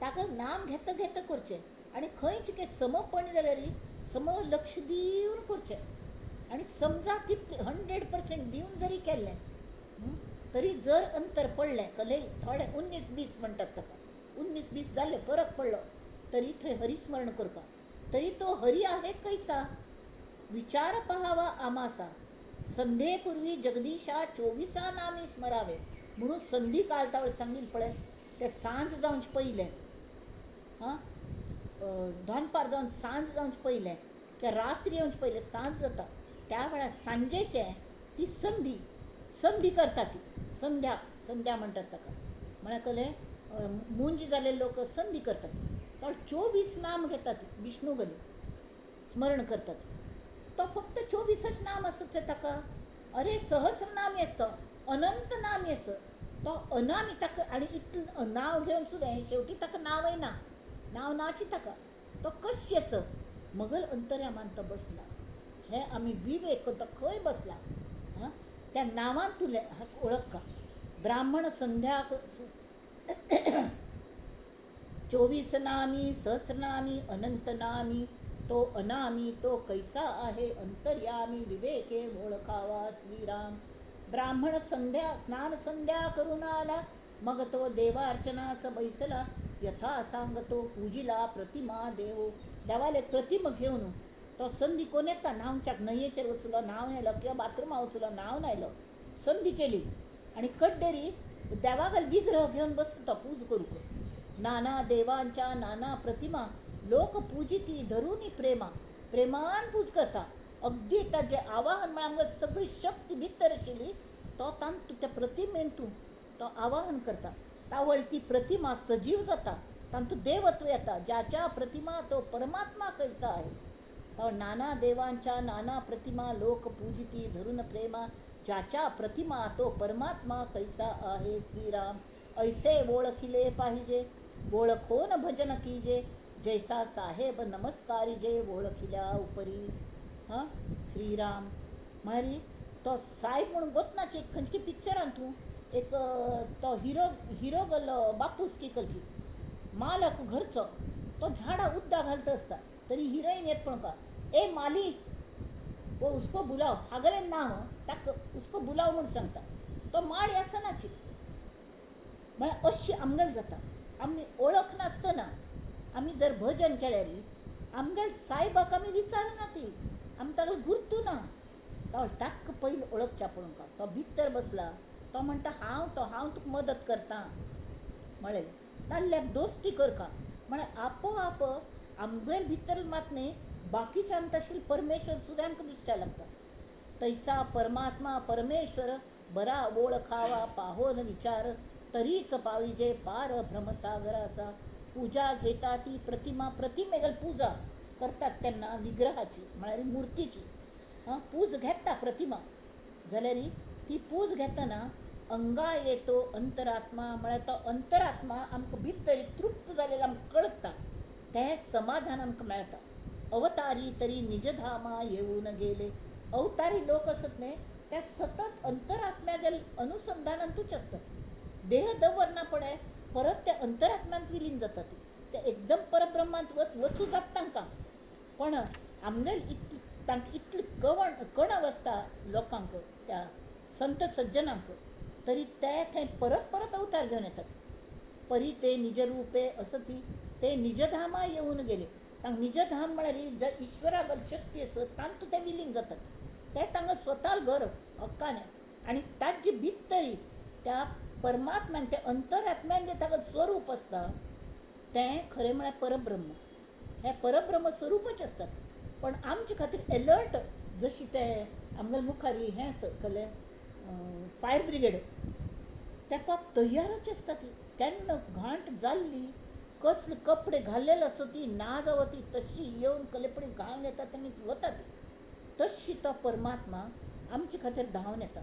ताका नाम घेता घेता करचें आनी खंयच की समपण जाल्यार सम लक्ष दिवन करचें. आनी समजा तितलें 100% दिवन जरी केलें तरी जर अंतर पडलें कले थोडे 19-20 म्हणटात ताका 19-20 जाले फरक पडलो तरी थंय हरिस्मरण करता. तरी तो हरी आहे कैसा विचार पहावा आमासा. संध्येपूर्वी जगदीशा 24 नामी स्मरावे. म्हणून संधी कालतावळ सांगील पळय ते सांज जावंच पयलें हां दनपार जावन सांज जावंच पयलें की रात्री येवंच पयलें सांज जाता त्या वेळार सांजेचे ती संधी संधी करता ती संध्या संध्या म्हणटात ताका म्हळ्यार कळ्ळें मुंज जाल्ले लोक संधी करतात. तो 24 नाम घेतात विष्णू गली स्मरण करतात. तो फक्त 24च नाम असत ताका. अरे सहस्र नामी असतो अनंत नामी आस तो अनामी ताका आनी इतलें नांव घेवन सुद्दां शेवटी ताका नांवय ना नांव नाची ताका तो कशी आस मगल अंतर्यामान तो बसला. हे आमी विवेक तो खंय बसला हां त्या नांवान तुले ओळख ब्राह्मण संध्याक 24 नामी सहस्रनामी अनंत नामी तो अनामी तो कैसा आहे अंतर्यामी विवेके ओळखावा श्रीराम. ब्राह्मण संध्या स्नान संध्या करून आला मग तो देवार्चनास बैसला यथा सांगतो पूजिला प्रतिमा देव. देवाले प्रतिमा घेऊन तो संधी कोण येता न्हांवच्याक न्हंयेचेर वचलो नाव आयलो किंवा बाथरुमा वचलो नाव नायलो संधी केली आणि कड्डेरी देवागल विग्रह घेऊन बसता तो पूज करूक. नाना देवांच्या नाना प्रतिमा लोक पूजिती धरुनी प्रेमा प्रेमान पूज करता. अगदी ताजे आवाहन म्हळ्यार सगळी शक्ती भितर आशिल्ली तो तांतू त्या प्रतिमेन तूं तो आवाहन करता तावळ ती प्रतिमा सजीव जाता तांतू देवत्व येता. ज्याच्या प्रतिमा तो परमात्मा कैसा आहे. तो नाना देवांच्या नाना प्रतिमा लोक पूजिती धरून प्रेमा ज्याच्या प्रतिमा तो परमात्मा कैसा आहे श्रीराम. ऐसे ओळखिले पाहिजे ओळखोन भजन कीजे जैसा साहेब नमस्कारी जे ओळखिल्या उपरी हां श्रीराम. म्हळ्यार तो साहेब म्हणून गोतनाची खंयची पिक्चरान तूं एक तो हिरो गल्लो बापूस की कलकी मालक घरचो तो झाडा उद्दा घालता असता तरी हिरोईन येत पण का ए माली वो उसको बुलाव हागले नाव ताक उसको बुलाव म्हणून सांगता तो माळी आसनाची. म्हळ्यार अशी आमगेल जाता. आमी ओळख नासतना आमी जर भजन केल्यार आमगेल सायबाक आमी विचारना ती आमी ताका गुर्तू ना ताका पयलीं ओळखच्या पळोवंक. तो भितर बसला तो म्हणटा हांव तुका मदत करता म्हळें ताल्ल्याक दोस्ती करका म्हळ्यार आपोआप आमगेल भितर मात न्ही बाकीच्यान तशी परमेश्वर सुद्दां आमकां दिसच्या लागता. तैसा परमात्मा परमेश्वर बरा ओळखावा पाहोन विचार तरीच पाविजे पार भ्रमसागराचा. पूजा घेता ती प्रतिमेगल पूजा करतात त्यांना विग्रहाची म्हळ्यार मुर्तीची पूज घेता प्रतिमा जाल्यार ती पूज घेतना अंगा येतो अंतरात्मा म्हळ्यार तो अंतरात्मा आमकां भितर तृप्त जालेलो आमकां कळटा तें समाधान आमकां मेळटा. अवतारी तरी निजधामा येऊन गेले. अवतारी लोक असत न्ही ते सतत अंतरात्म्यागेल अनुसंधानांतूच असतात. देह दवरना पळय परत ते अंतरात्म्यांत विलीन जातात ते एकदम परब्रह्मांत वचू जाता तांकां. पण आमगेल तांकां इतली कणव आसता लोकांक त्या संत सज्जनांक तरी ते थंय परत परत अवतार घेवन येतात. परी ते निजरूपे असती ते निजधामा येऊन गेले. तांकां निजधाम म्हळ्यार ईश्वरागल शक्ती आसत तांतू ते विलीन जातात. ते तांकां स्वता घर हक्काने आनी ताजे भितर त्या परमात्म्यान ते अंतरात्म्यान जे ताका स्वरूप आसता तें खरें म्हळ्यार परब्रह्म. हे परब्रह्म स्वरूपच असतात. पण आमचे खातीर अलर्ट जशी ते आमगेल मुखारी हें कळ्ळें फायर ब्रिगेड ते पाप तयारच आसता ती केन्ना घांट जाल्ली कसले कपडे घाल्लेले आसत ती ना जावं ती तशी येवन कलेपडी घांग येतात आनी वतात. तशी तो परमात्मा आमचे खातीर धांवन येता.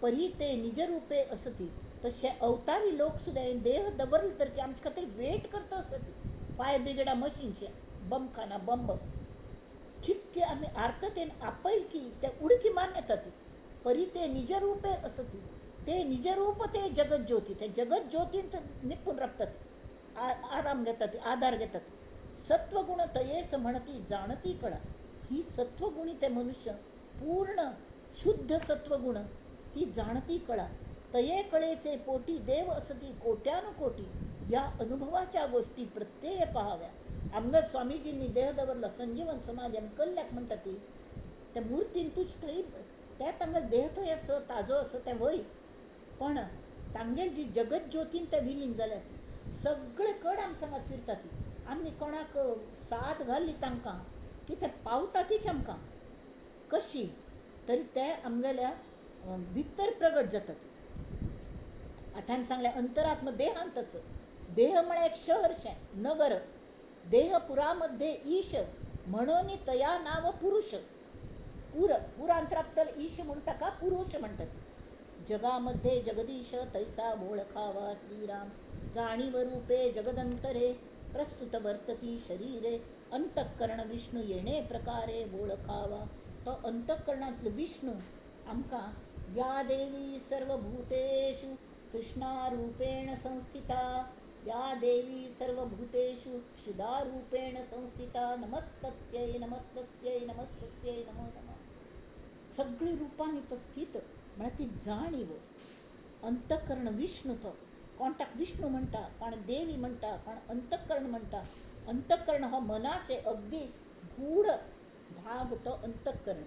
परी ते निजरूपे असती तशे अवतारी लोक सुद्दां देह दवरले तर आमचे खातीर वेट करता आसत. फायर ब्रिगेडा मशीनचे बमखाना बंब जितके आमी आर्ततेन आपयल की ते उडकी मारून येतात. परी ते निजरूपे असती ते निजरूप ते जगत ज्योती ते जगत ज्योतींत निपून राबतात आराम घेतात आधार घेतात. सत्वगुण तयेस म्हणती जाणती कळा. ही सत्वगुणी ते मनुष्य पूर्ण शुद्ध सत्वगुण ती जाणती कळा. तये कळेचे पोटी देव असती कोट्यानुकोटी. या अनुभवाच्या गोष्टी प्रत्यय पाहाव्या. आमदार स्वामीजींनी देह दवरला संजीवन समाधी आणि कल्ल्याक म्हणतात ती त्या मूर्तीन तुझ थंय त्या तांगेल देह थंय असं ताजो असं त्या वय पण तांगेल जी जगत ज्योतीन त्या विलीन जाल्या ती सगळे कड आम सांगात फिरता ती आम्ही कोणाक साथ घाल्ली तांकां की ते पावता तीच आमकां कशी तरी ते आमगेल्या भितर प्रगट जातात. आतां सांगलें अंतरात्म देहांत तसं देह म्हळ्यार एक शहरशें नगर देहपुरामध्ये ईश म्हणून तया नाव पुरुष पुरांतराप्तल ईश म्हणता का पुरुष म्हणतात. जगामध्ये जगदीश तैसा ओळखावा श्रीराम जाणीव रूपे जगदंतरे प्रस्तुत वर्तती शरीरे अंतःकरण विष्णू येणे प्रकारे ओळखावा. तो अंतःकरणातलो विष्णू आमकां या देवी सर्वभूतेषु कृष्णारूपेण संस्थिता या देवी सर्वभूतेषु क्षुधारूपेण संस्थिता नमस्तस्यै नमस्तस्यै नमस्तस्यै नमो नमः. सगळी रूपांनी तो स्थित म्हळ्यार ती जाणीव अंतःकरण विष्णू तो कोण ताका विष्णू म्हणटा कोण देवी म्हणटा कोण अंतःकरण म्हणटा. अंतःकरण हो मनाचे अगदी गूढ भाग तो अंतःकरण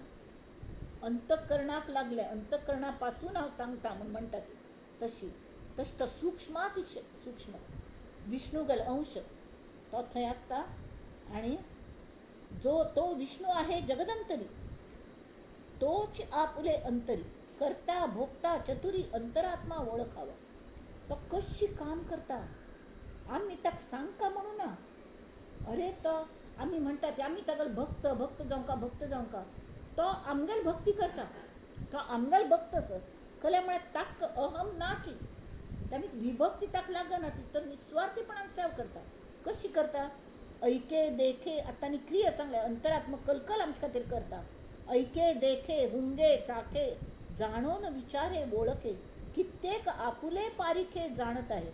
अंतःकरणाक लागले अंतःकरणापासून हांव सांगता म्हणून म्हणटात तशी तो सूक्ष्मातिशय सूक्ष्म विष्णूगल अंश तो थंय आसता आणि जो तो विष्णू आहे जगदंतरी तोच आपुले अंतरी करता भोगता चतुरी अंतरात्मा ओळखावा. तो कशी काम करता आम्ही ताका सांगता म्हणून ना अरे तो आम्ही म्हणटात आम्ही तागेलो भक्त जावंका तो आमगेल भक्ती करता तो आमगेल भक्त कले म्हळ्यार ताक अहम नाची त्यामुळे विभक्ती ताका लागना ती तो निस्वार्थीपणान सेवा करता. कशी करता ऐके देखे आतां क्रिया सांगल्या अंतरात्म कलकल आमचे खातीर करता. ऐके देखे हुंगे चाखे जाणून विचारे ओळखे कित्येक आपुले पारिखे जाणत आहे.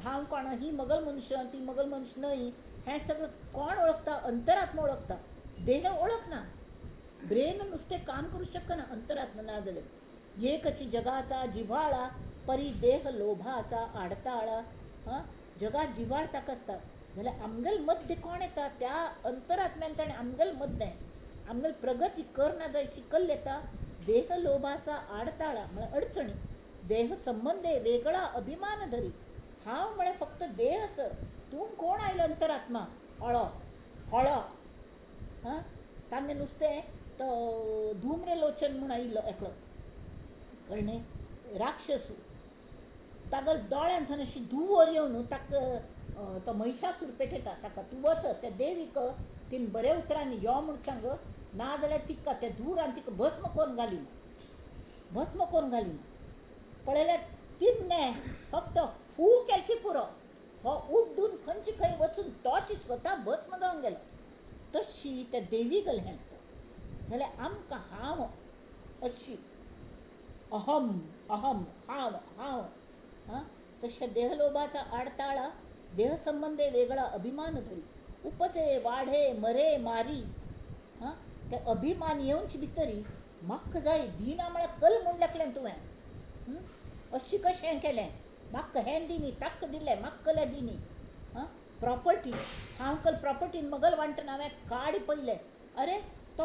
हांव कोण ही मगल मनुष्य ती मगल मनुष्य न्हय हें सगळं कोण ओळखता अंतरात्मा ओळखता. देह ओळखना ब्रेन नुसतें काम करू शकना अंतरात्मा ना जाल्यार एकची जगाचा जिव्हाळा परी देह लोभाचा आडताळा. जगात जिव्हाळ ताका आसता जाल्यार आमगेल मध्य कोण येता त्या अंतरात्म्यान ताणें आमगेल मध्य आमगेल प्रगती करना जाय शिकल येता देह लोभाचा आडताळा म्हळ्यार अडचणी देह संबंधे वेगळा अभिमान धरी. हांव म्हळ्यार फक्त देह आस तूं कोण आयलो अंतरात्मा हळो हळो ताणें नुसतें तो धूम्रलोचन म्हूण आयिल्लो एकलो कळ्ळें राक्षस तागेल दोळ्यांत अशी धुंवर येवन ताका तो महिशासूर पेटयता ताका तूं वच त्या देवीक तिन बरे उतरांनी यो म्हूण सांग नाजाल्यार तिका त्या धुरान तिका भस्म करून घालीना पळयल्यार तिन्ने फक्त फू केल की पुरो हो उड्डून खंयची खंय वचून तोच स्वता भस्म जावन गेलो. तशी त्या देवी गल हें आसता जाल्यार आमकां हांव अशी अहम अहम हांव तशें देहलोभाचा आडताळा देह संबंधे वेगळा अभिमान धरी उपजे वाढे मरे मारी. ते अभिमान येवंच भितरी म्हाका जाय दिना म्हळ्यार कल म्हूण लेखलें तुवें अशी कशें केलें म्हाका हें दिनी ताका दिलें म्हाका कले दिनी. प्रॉपर्टी हांव कल प्रॉपर्टीन मगल वांटना हांवें काडी पयलें अरे तो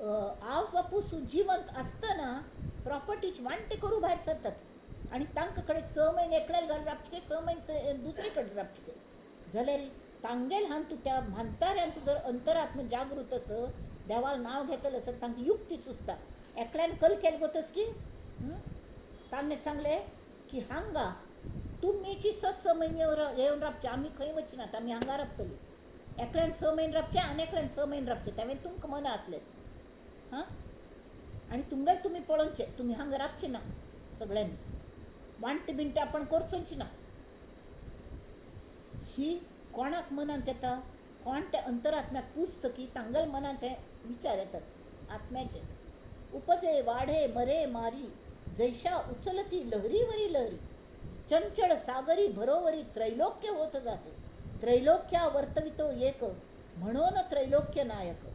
आवय बापूय जिवंत आसतना प्रॉपर्टीचे वांटे करूं भायर सरतात आनी तांकां कडेन 6 म्हयने एकल्यार घालून रावचे 6 म्हयने दुसरे कडेन रावचे जाल्यार तांगेल हांव तूं त्या म्हानताऱ्यान तूं जर अंतरात्म जागृत आस देवाल नांव घेतलें आसत तांकां युक्ती सुचता एकल्यान कल केलें गोतस की ताणें सांगलें की हांगा तुमीची 6 म्हयने येवन रावचे आमी खंय वचनात आमी हांगा रावतलीं. एकल्यान 6 म्हयने रावचे आनी एकल्यान 6 म्हयने रावचे त्यावेळी तुमकां मना आसलें आनी तुमगेल तुमी पळोवचे तुमी हांगा रावचे ना सगळ्यांनी वांटे बिंटे आपण करचोच ना. ही कोणाक मनांत येता कोण त्या अंतरात्म्याक पुजतकी तांगेल मनांत ते विचार येतात आत्म्याचे. उपजे वाढे मरे मारी जैशा उचलती लहरीवरी लहरी चंचळ सागरी भरोवरी त्रैलोक्य होत जाते त्रैलोक्या वर्तवितो एक म्हणून त्रैलोक्य नायक.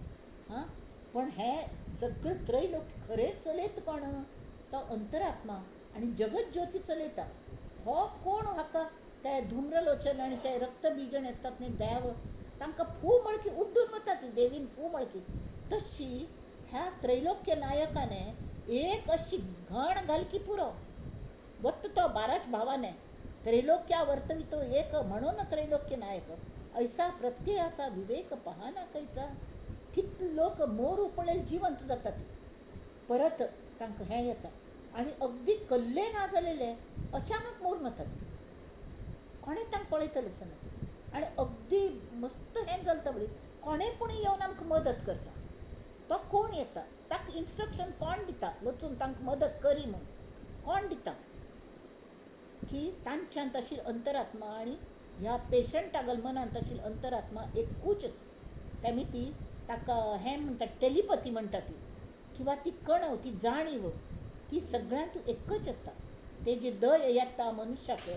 पण हे सगळं त्रैलोक्य खरें चलयत कोण तो अंतरात्मा आणि जगत ज्योती चलयता हो कोण हाका ते धूम्रलोचन आणि ते रक्तबीजण असतात न्ही देव तांकां फू मळकी उड्डून वता ती देवीन फू मळकी तशी ह्या त्रैलोक्य नायकाने एक अशी घण घालकी पुरो वत्त तो बाराच भावाने त्रैलोक्या वर्तवितो एक म्हणून त्रैलोक्य नायक ऐसा प्रत्ययाचा विवेक पहा ना कैसा कित लोक मोर उपळेल जिवंत जातात परत तांकां हें येता आणि अगदी कल्ले ना जालेले अचानक मोर मतात कोणें तांकां पळयतले दिसना आणि अगदी मस्त हें जाता बरी कोणें पूण येवन आमकां मदत करता तो कोण येता ताका इन्स्ट्रक्शन कोण दिता वचून तांकां मदत करी म्हूण कोण दिता की तांच्यान तशी अंतरात्मा आणि ह्या पेशंटागल मनान तशी अंतरात्मा एकूच आसा तेमी ती ताका हें म्हणटात टेलिपथी म्हणटा ती किंवा ती कणव ती जाणीव ती सगळ्यांत एकच आसता तेजी दय येता मनशाक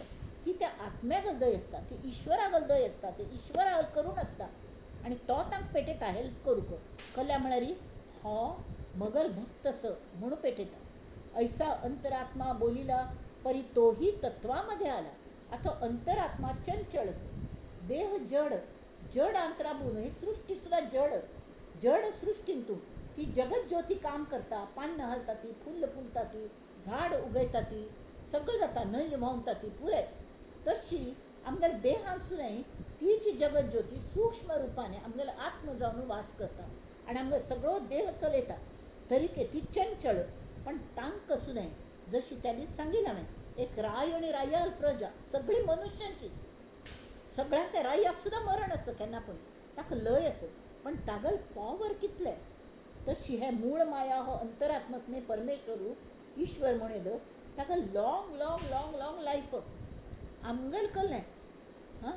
ती त्या आत्म्यागल दय आसता ती ईश्वरागल दय आसता ते ईश्वरा करून आसता आणि तो तांकां पेटयता हेल्प करूंक कल्या म्हळ्यार हो मगल भक्त म्हणून पेटयता ऐसा अंतरात्मा बोलिला परी तोही तत्वामध्ये आला आता अंतरात्मा चंचळ देह जड जड अंतराबून ही सृष्टी सुद्धा जड जड सृष्टींतून ती जगत ज्योती काम करता पानं हालता ती फुल्ल फुलता ती झाड उगयता ती सगळं जाता न्हंय व्हांवता ती पुरे तशी आमगेल्या देहान सुद्दां तीची जगत ज्योती सूक्ष्म रुपाने आमगेलो आत्म जावन वास करता आणि आमगे सगळो देह चलयता तरीके ती चंचळ पण तांकां सुद्दां जशी त्या दीस सांगिल्लें हांवें एक राय आणि रायाल प्रजा सगळी मनुश्यांची सगळ्यांक रायाक सुद्दां मरण आसा केन्ना पूण ताका लय आसा पण तागल पॉवर कितले तशी हे मूळ माया हो अंतरात्मस्मे परमेश्वरू ईश्वर म्हण येद ताका long long long long life आमगेल कल्लें हां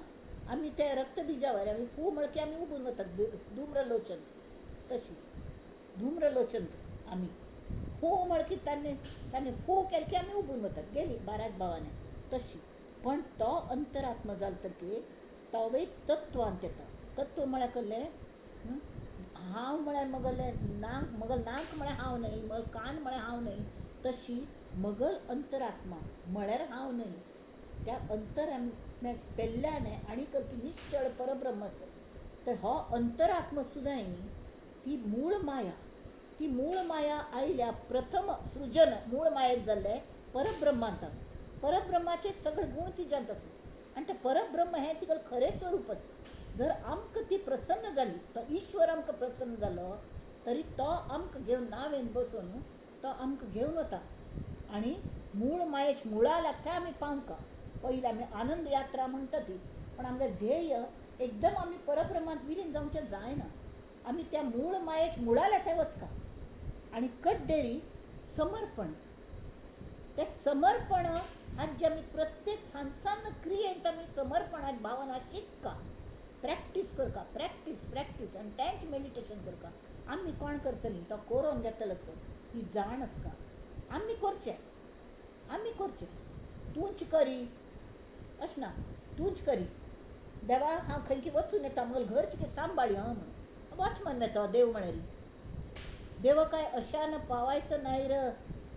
आमी ते रक्तबिजावर आमी फू मळकी आमी उबून वतात धूम्रलोचन तशी धूम्रलोचन आमी फू मळकी तांणी फू केलें की आमी उबून वतात गेली बाराच भावाने तशी पण तो अंतरात्मा जाल तरी तो तत्वांत येता तत्व म्हळ्यार कसलें हांव म्हळ्यार मगलें नांक मगल नांक म्हळ्यार हांव न्हय मगल कान म्हळ्यार हांव न्हय तशी मगल अंतरात्मा म्हळ्यार हांव न्हय त्या अंतरात्म्या पेल्ल्याने आणि की निश्चळ परब्रह्म आसा तर हो अंतरात्मा सुद्दां ती मूळ माया आयल्या प्रथम सृजन मूळ मायेत जाल्लें परब्रह्मांत परब्रह्माचे सगळे गुण तिच्यात आसात आणि ते परब्रह्म हें तिगल खरें स्वरूप आसा जर आमकां ती प्रसन्न जाली तो ईश्वर आमकां प्रसन्न जालो तरी तो आमकां घेवन नावेन बसून तो आमकां घेवन वता आणि मूळ मायेच मुळा लागता आमी पावंका पयलीं आमी आनंद यात्रा म्हणटा ती पण आमगे ध्येय एकदम आमी परब्रह्मांत विलीन जावचें जायना आमी त्या मूळ मायेच मुळाल्या थंय वचका आणि कड्डेरी समर्पण ते समर्पण आज जे आमी प्रत्येक सांसान क्रियेंत आमी समर्पणाची भावना शिकका प्रॅक्टीस करका प्रॅक्टीस आनी तेंच मेडिटेशन करका आमी कोण करतलीं तो करून घेतलो ही जाण आसका आमी करचें तूंच करी अशें ना तूंच करी देवा हांव खंय वचून येता मगल घरचें कितें सांबाळी हां म्हणून वॉचमन येतो देव म्हळ्यार देव काय अशान पावायचं नाही र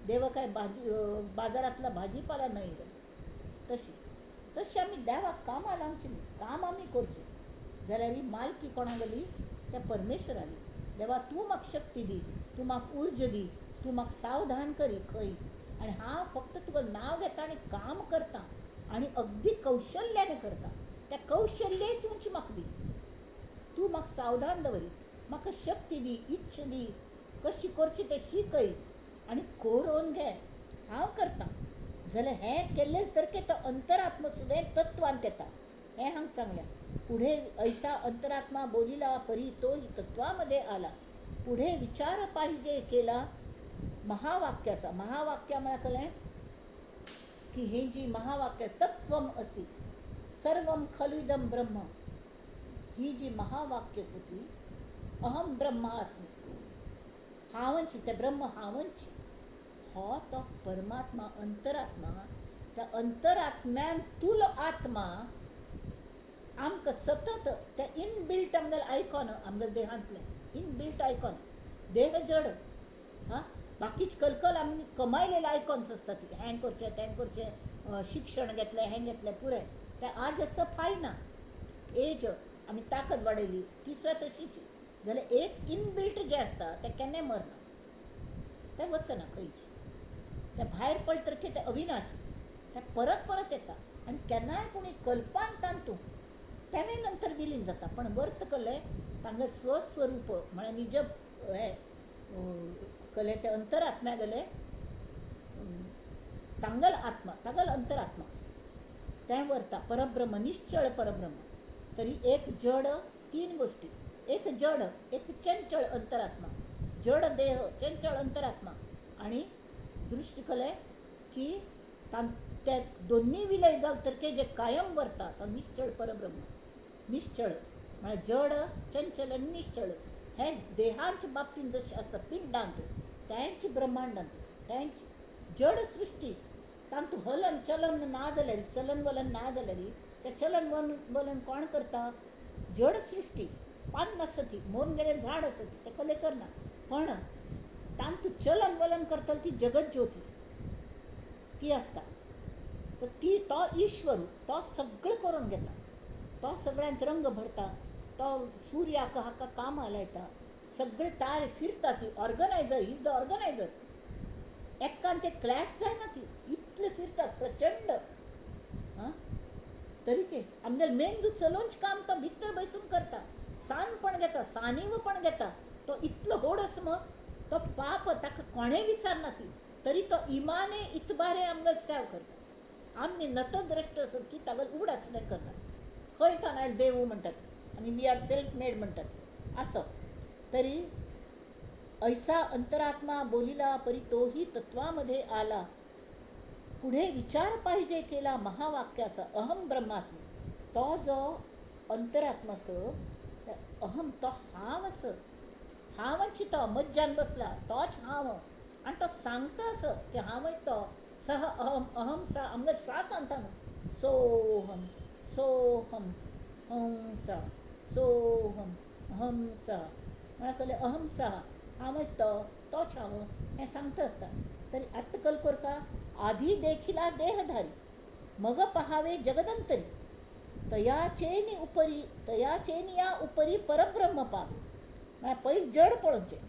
देव काय बाजारातला भाजीपाला नाही र तशी आमी देवाक कामां लावची न्ही काम आमी करचें जाल्यार ही मालकी कोणा गेली त्या परमेश्वराली देवा तूं म्हाका शक्ती दी तूं म्हाका उर्ज दी तूं म्हाका सावधान करी खंय आणि हांव फक्त तुगेलें नांव घेता आनी काम करता आणि अगदी कौशल्याने करता त्या कौशल्ये तूंच म्हाका दी तूं म्हाका सावधान दवरी म्हाका शक्ती दी इच्छा दी कशी करची तें शिकय आनी करून घे हांव करता जाल्यार हें केल्लें तरी तो अंतरात्मा सुद्दां तत्वांत येता हें हांव सांगलें पुढे ऐसा अंतरात्मा बोलिला परी तो तत्वामध्ये आला पुढे विचार पाहिजे केला महावाक्याचा महावाक्य म्हळ्यार कळ्ळें की हे जी महावाक्य तत्वम असी सर्वम खलु इदम ब्रह्म ही जी महावाक्य आसा ती अहम ब्रह्मास्मि हांवची ते ब्रह्म हांवची हो तो परमात्मा अंतरात्मा त्या अंतरात्म्यान तुल आत्मा आमकां सतत ते इनबिल्ट आमगेलें आयकॉन आमगेल्या देहांतलें इनबिल्ट आयकॉन देह जड हां बाकीच कलकल आम्ही कमायलेले आयकॉन्स असतात हँग करचे तें करचे शिक्षण घेतलें हें घेतलें पुरे तें आज असं फायना एज आमी ताकद वाडयली ती सुद्दां तशीच जाल्यार एक इनबिल्ट जें आसता तें केन्नाय मरना तें वचना खंयच तें भायर पडले तर तें अविनाशी तें परत परत येता आनी केन्नाय पूण कल्पान तांतू तेणें नंतर विलीन जाता पण वर्त कले तांगे स्वस्वरूप म्हळ्यार निज हें कले ते अंतरात्म्या गेले तांगल आत्मा तांगल अंतरात्मा तें व्हरता परब्रह्म निश्चळ परब्रह्म तरी एक जड तीन गोष्टी एक जड एक चंचळ अंतरात्मा जड देह चंचळ अंतरात्मा आणि दृश्य कले की त्या दोन्ही विलय जाल तर जे कायम व्हरता तो निश्चळ परब्रह्म निश्चळ म्हळ्यार जड चंचल आनी निश्चळ हे देहांच्या बाबतींत जशें आसा पिंडांत त्यांची ब्रह्मांडांत त्यांची जड सृश्टी तांतू हलन चलन ना जाल्यार चलन वलन ना जाल्यार तें चलन वलन कोण करता जड सृश्टी पान आसा ती मोरून गेलें झाड आसा ती तें कले करना पण तांतू चलन वलन करतली ती जगत ज्योती ती आसता तर ती तो ईश्वर तो सगळें करून घेता तो सगळ्यांत रंग भरता तो सूर्याक हाका कामां लायता सगळे तारे फिरता ती ऑर्गनायझर इज द ऑर्गनायझर एक्कान ते क्लॅश जायना ती इतले फिरतात प्रचंड हां तरी के आमगेले मेंदू चलोवंच काम तो भितर बसून करता सान पण घेता सानीव पण घेता तो इतलो व्हड आसा मग तो पाप ताका कोणेय विचारना ती तरी तो इमाने इतबारे आमगेले सेव करता आमी नतद्रश्ट असत की तागेले उगड आसलें करनात खंय ताना देव म्हणटात आनी वी आर सेल्फ मेड म्हणटात असो तरी ऐसा अंतरात्मा बोलिला परी तोही तत्वामध्ये आला पुढे विचार पाहिजे केला महावाक्याचा अहम ब्रह्मास्मी तो जो अंतरात्मास अहम तो हांव आस हांवच तो मज्जान बसला तोच हांव आनी तो सांगता असो की हांवच तो सह अहम अहम सा आमगे श्वास सांगता न्हू सोहम सोहम हंसा सोहम हंसा म्हळ्यार कहले अहम सा हांवच तोच हांव हें सांगता आसता तरी आत्तकल कोरका आधी देखिला देहधारी मग पहावे जगदंतरी तयाचेनी या उपरी परब्रह्म पावे म्हळ्यार पयलीं जड पळोवचें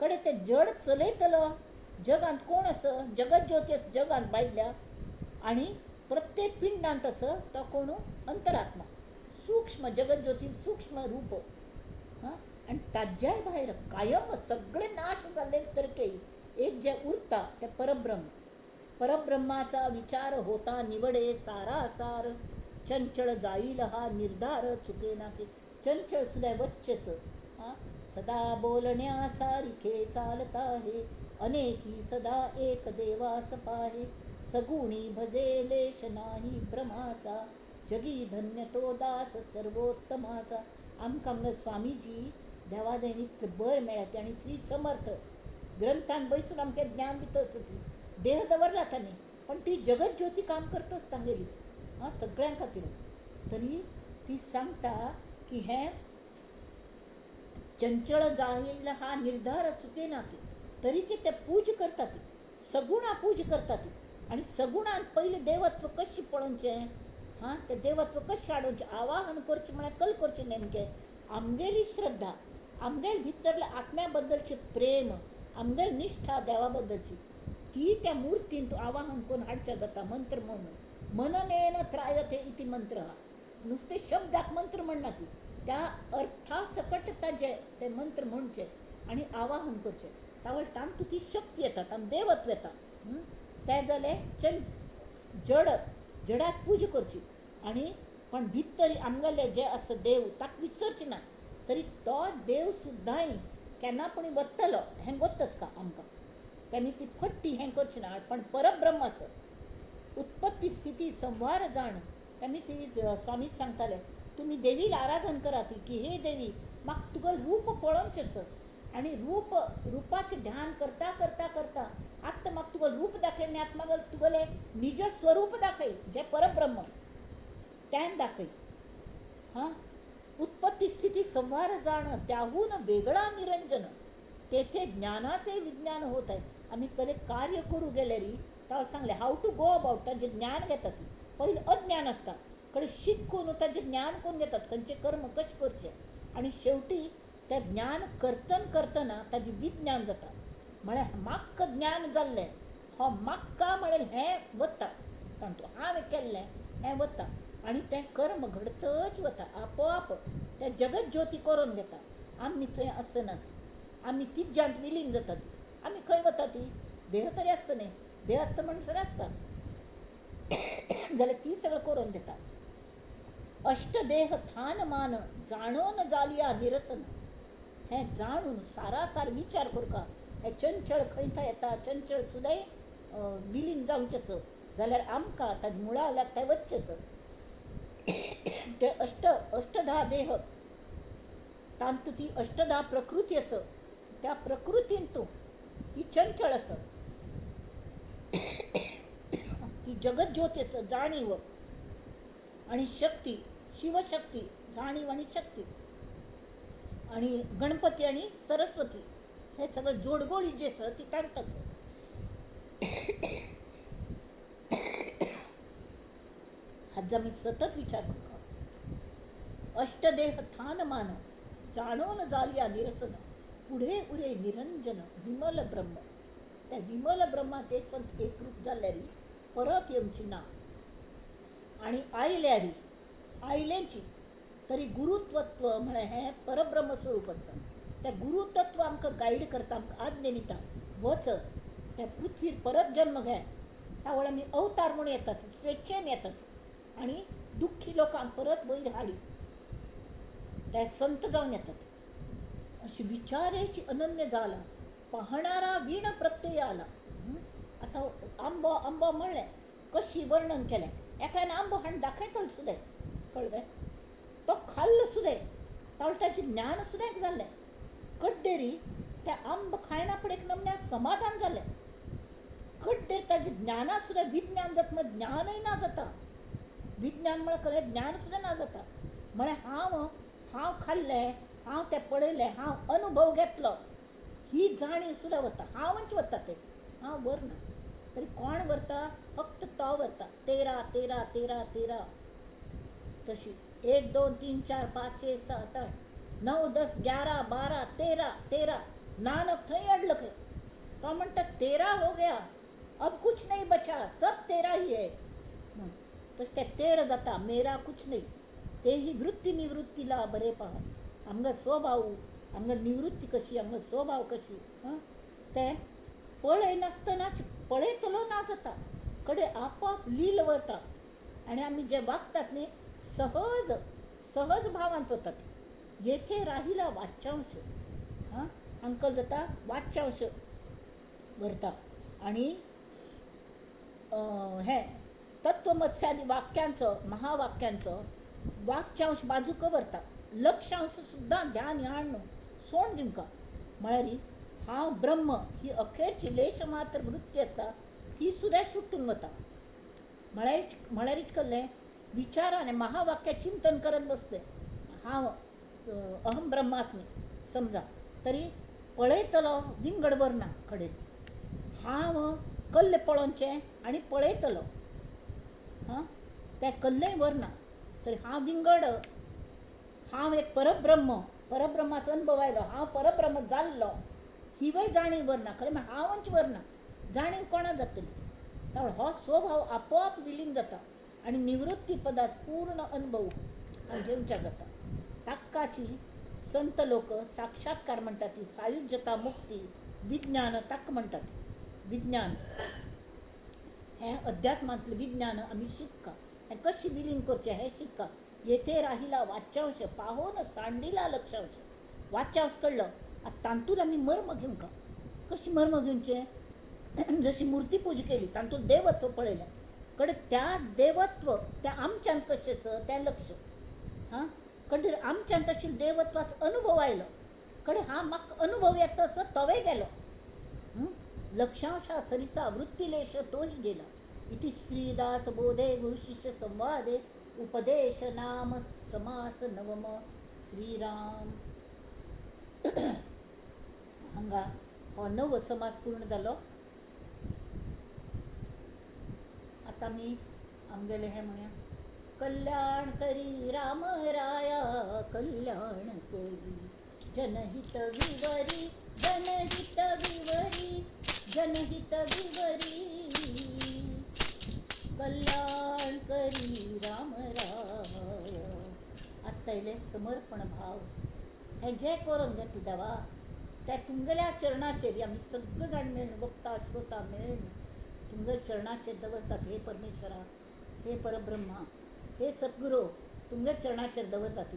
कडे ते जड चलयतलो जगांत कोण आसा जगत ज्योती आसा जगांत भायल्या आनी प्रत्येक पिंडांत आसा तो कोण अंतरात्मा सूक्ष्म जगत ज्योती सूक्ष्म रूप हां आनी ताज्याय भायर कायम सगळे नाश जाल्ले तरके एक जे उरता ते परब्रह्माचा विचार होता निवडे सारासार चंचळ जाईल हा निर्धार चुकेना की चंचळ सुद्धा वच्चस हां सदा बोलण्यासारिखे चालता हे अनेकी सदा एक देवास पाहे सगुणी भजे लेश नाही भ्रमाचा जगी धन्य तो दास सर्वोत्तमाचा आमकां स्वामीजी देवादेणी बर मेळ्ळा आनी श्री समर्थ ग्रंथान बसून आमकां ज्ञान दिता आसतली देह दवरला तांणी पण ती जगत ज्योती काम करताच तांगेली हां सगळ्यां खातीर तरी ती सांगता की हें चंचळ जाईल हा निर्धार चुकेना की तरी की ते पूज करता ती सगुणा पूज करता ती आनी सगुणान पयलीं देवत्व कशें पळोवचें हां तें देवत्व कशें हाडोवचें आवाहन करचें म्हळ्यार कल करचें नेमकें आमगेली श्रद्धा आमगेले भितरल्या आत्म्या बद्दलचें प्रेम आमगेली निश्ठा देवा बद्दलची ती त्या मुर्तीन आवाहन करून हाडचें जाता मंत्र म्हणून मननेन त्रायते इति मंत्र हा नुसते शब्दाक मंत्र म्हणना ती त्या अर्था सकट ताजे ते मंत्र म्हणचे आनी आवाहन करचें तावळ तांतू ती शक्ती येता तांत देवत्व येता तें जालें जडाक पूज करची आनी पण भितर आमगेले जे आसा देव ताका विसरचे ना तरी तो देव सुद्दांय केन्ना पूण वतलो हें गोत्तच का आमकां त्यांनी ती फट्टी हें करची ना पण परब्रह्म आसा उत्पत्ती स्थिती संवार जाण त्यांनी ती स्वामी सांगताले तुम्ही देवीला आराधन करा ती की हे देवी म्हाका तुगेलें रूप पळोवचें आसा आनी रुपाचें ध्यान करता करता करता आत्तां म्हाका तुगेलें रूप दाखय आनी आतां म्हाका तुगेलें निज स्वरूप दाखय जें परब्रह्म तें दाखय हां उत्पत्ती स्थिती संवार जाण त्याहून वेगळा निरंजन तेथे ज्ञानाचे विज्ञान होत आहे आमी कले कार्य करूं गेले री तां सांगलें हाव टू गो अबाउट, ताजें ज्ञान घेता ती. पयलीं अज्ञान आसता, कडें शिकून ताजें ज्ञान करून घेतात खंयचे कर्म कशें करचे, आनी शेवटी तें ज्ञान करतना ताजें विज्ञान जाता. म्हळ्यार म्हाका ज्ञान जाल्लें, हो म्हाका म्हळ्यार हें वता तातूंत, हांवें केल्लें हें वता आनी तें कर्म घडतच वता आपोआप. तें जगत ज्योती करून घेता. आमी थंय आसनात, आमी तिज्यांत विलीन जातात. आमी खंय वता ती, देह तरी आसता न्ही, देह आसता म्हणसर आसता जाल्यार ती सगळें करून घेता. अष्टदेह थान मान जाणोन जालिया निरसन. हें जाणून सारासार विचार करता. हें चंचळ खंय थंय येता, चंचळ सुद्दाय विलीन जावचें जाल्यार आमकां ताजे मुळा लागता वच्चें. ते अष्टधा देह तांत ती अष्टधा प्रकृती आसा, त्या प्रकृतीन तूं ती चंचळ आसा, ती जगत ज्योती आसा, जाणीव आनी शक्ती, शिवशक्ती, जाणीव आनी शक्ती, आनी गणपती आनी सरस्वती हे सगळें जोडगोळी जी आसा ती तांत आसा. हाजो आमी सतत विचार करता. अष्टदेह थान मान जाणोन जालिया निरसन, पुढे उरे निरंजन विमल ब्रह्म. त्या विमल ब्रह्मात एक रूप जाल्ल्यारी परत येवची ना. आनी आयल्यारी आयलेंची तरी गुरुत्वत्व म्हळ्यार हें परब्रह्म स्वरूप आसता. तें गुरुतत्व आमकां गायड करता, आमकां आज्ञा दिता, वच त्या पृथ्वीर परत जन्म घे. त्या वेळार आमी अवतार म्हणून येतात, स्वेच्छेन येतात आनी दुख्खी लोकांक परत वयर हाडी ते संत जावन येतात. अशी विचाराची अनन्य जाला, पाहणारा वीण प्रत्यय आला. आतां आंबो आंबो म्हणलें, कशी वर्णन केलें, एकान आंबो हाडून दाखयतलो सुद्दां, कळ्ळें, तो खाल्लो सुद्दां, ताची ज्ञान सुद्दां जाल्लें. कड्डेरी त्या आंब खायना पूण एक नमन्या समाधान जालें. कड्डेर ताजें ज्ञाना सुद्दां विज्ञान जाता म्हळ्यार ज्ञानय ना जाता. विज्ञान म्हळ्यार खरें ज्ञान सुद्दां ना जाता. म्हळ्यार हांव खाल्लें, हांव तें पळयलें, हांव अनुभव घेतलो, ही जाणीव सुद्दां वता. हांवच वता तें, हांव व्हरना. तरी कोण व्हरता, फक्त तो व्हरता. तेरा तेरा तेरा तेरा तशी 1 2 3 4 5 6 7 8 9 10 11 12 13 13. नानक थंय अडलं खंय, तो म्हणटा 13 हो गया, अब कुछ नहीं बचा, सब 13 ही है. तशें तें 13 जाता, मेरा कुछ नहीं. ते ही वृत्ती निवृत्तीला बरे पहा. आमगे स्वभाव, आमगे निवृत्ती कशी, आमगे स्वभाव कशी, तें पळय नासतनाच पळयतलो ना जाता, कडेन आपोआप लील वता. आनी आमी जे वागतात न्ही, सहज भावांत वतात. येथे राहिला वाच्यांश, हांकां जाता वाच्यांश व्हरता. आनी हें तत्वमत्स्यादी वाक्यांचो, महावाक्यांचो वाच्यांश बाजूक व्हरता. लक्षांश सुद्दां ध्यान हाड न्हू, सोण दिवका. म्हळ्यार हांव ब्रह्म ही अखेरची लेश मात्र वृत्ती आसता, ती सुद्दां सुट्टून वता. म्हळ्यारीच कल्लें, विचारान महावाक्य चिंतन करत बसलें, हांव अहम ब्रह्मास्मी समजा, तरी पळयतलो विंगड व्हरना कडेन. हांव कल्लें पळोवचें आनी पळयतलो, तें कल्लें व्हरना. तरी हांव विंगड, हांव एक परब्रह्माचो अनुभव आयलो, हांव परब्रह्म जाल्लो, हिवय जाणीव व्हरना. खरें म्हळ्यार हांवच व्हरना, जाणीव कोणा जातली. त्यामुळे हो स्वभाव आपोआप विलीन जाता आनी निवृत्ती पदाचो पूर्ण अनुभव घेवचा जाता. ताकाची संत लोक साक्षात्कार म्हणटात, ती सायुज्यता मुक्ती विज्ञान ताका म्हणटात. विज्ञान हें अध्यात्मांतलें विज्ञान आमी शिकता. हें कशें विलीन करचें हें शिकता. येथे राहिला वाच्यांश, पाहोन सांडिला लक्षांश. वाच्यांश कळ्ळो, आतां तांतूंत आमी मर्म घेवंका. कशी मर्म घेवचें, जशी मुर्ती पूजा केली तातूंत देवत्व पळयलें, कडेन त्या देवत्व त्या आमच्यांत कशें आसा तें लक्ष, कडेन आमच्यांत आशिल्ल्या देवत्वाचो अनुभव आयलो, कडेन म्हाका अनुभव येता तसो तोय गेलो. लक्षांशा सरिसा वृत्तिलेश तोही गेला. इति श्रीदास बोधे गुरुशिष्य संवादे उपदेश नाम समास नवम. श्रीराम. हांगा हो 9वो समास पूर्ण जालो. आता मी आमगेले हे म्हणूया, कल्याण करी राम राया कल्याण करी, जनहित विवरी जनहित विवरी जनहित विवरी, कल्याण करी राम राया. आत्ता इले समर्पण भाव हे जे करून घेतली देवा त्या तुंगल्या चरणाचेर आम्ही सगळं जाण मिळून बघता श्रोता मिळून तुंगल चरणाचेर दवरतात. हे परमेश्वरा, हे परब्रह्मा, हे सद्गुरू तुंगल चरणाचेर दवरतात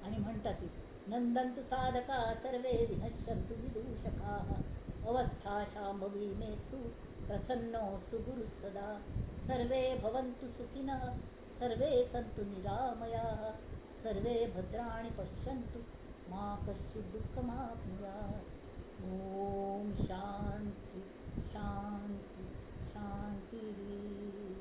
आणि म्हणतात, नंदन्तु साधका सर्वे विनश्यन्तु विदूषकाः, अवस्था शाम्भवी मेस्तु प्रसन्नोऽस्तु गुरुः सदा, सर्वे भवन्तु सुखिनः सर्वे सन्तु निरामयाः, सर्वे भद्राणि पश्यन्तु मा कश्चित् दुःखमाप्नुयात्. ॐ शान्ति शान्ति शान्तिः.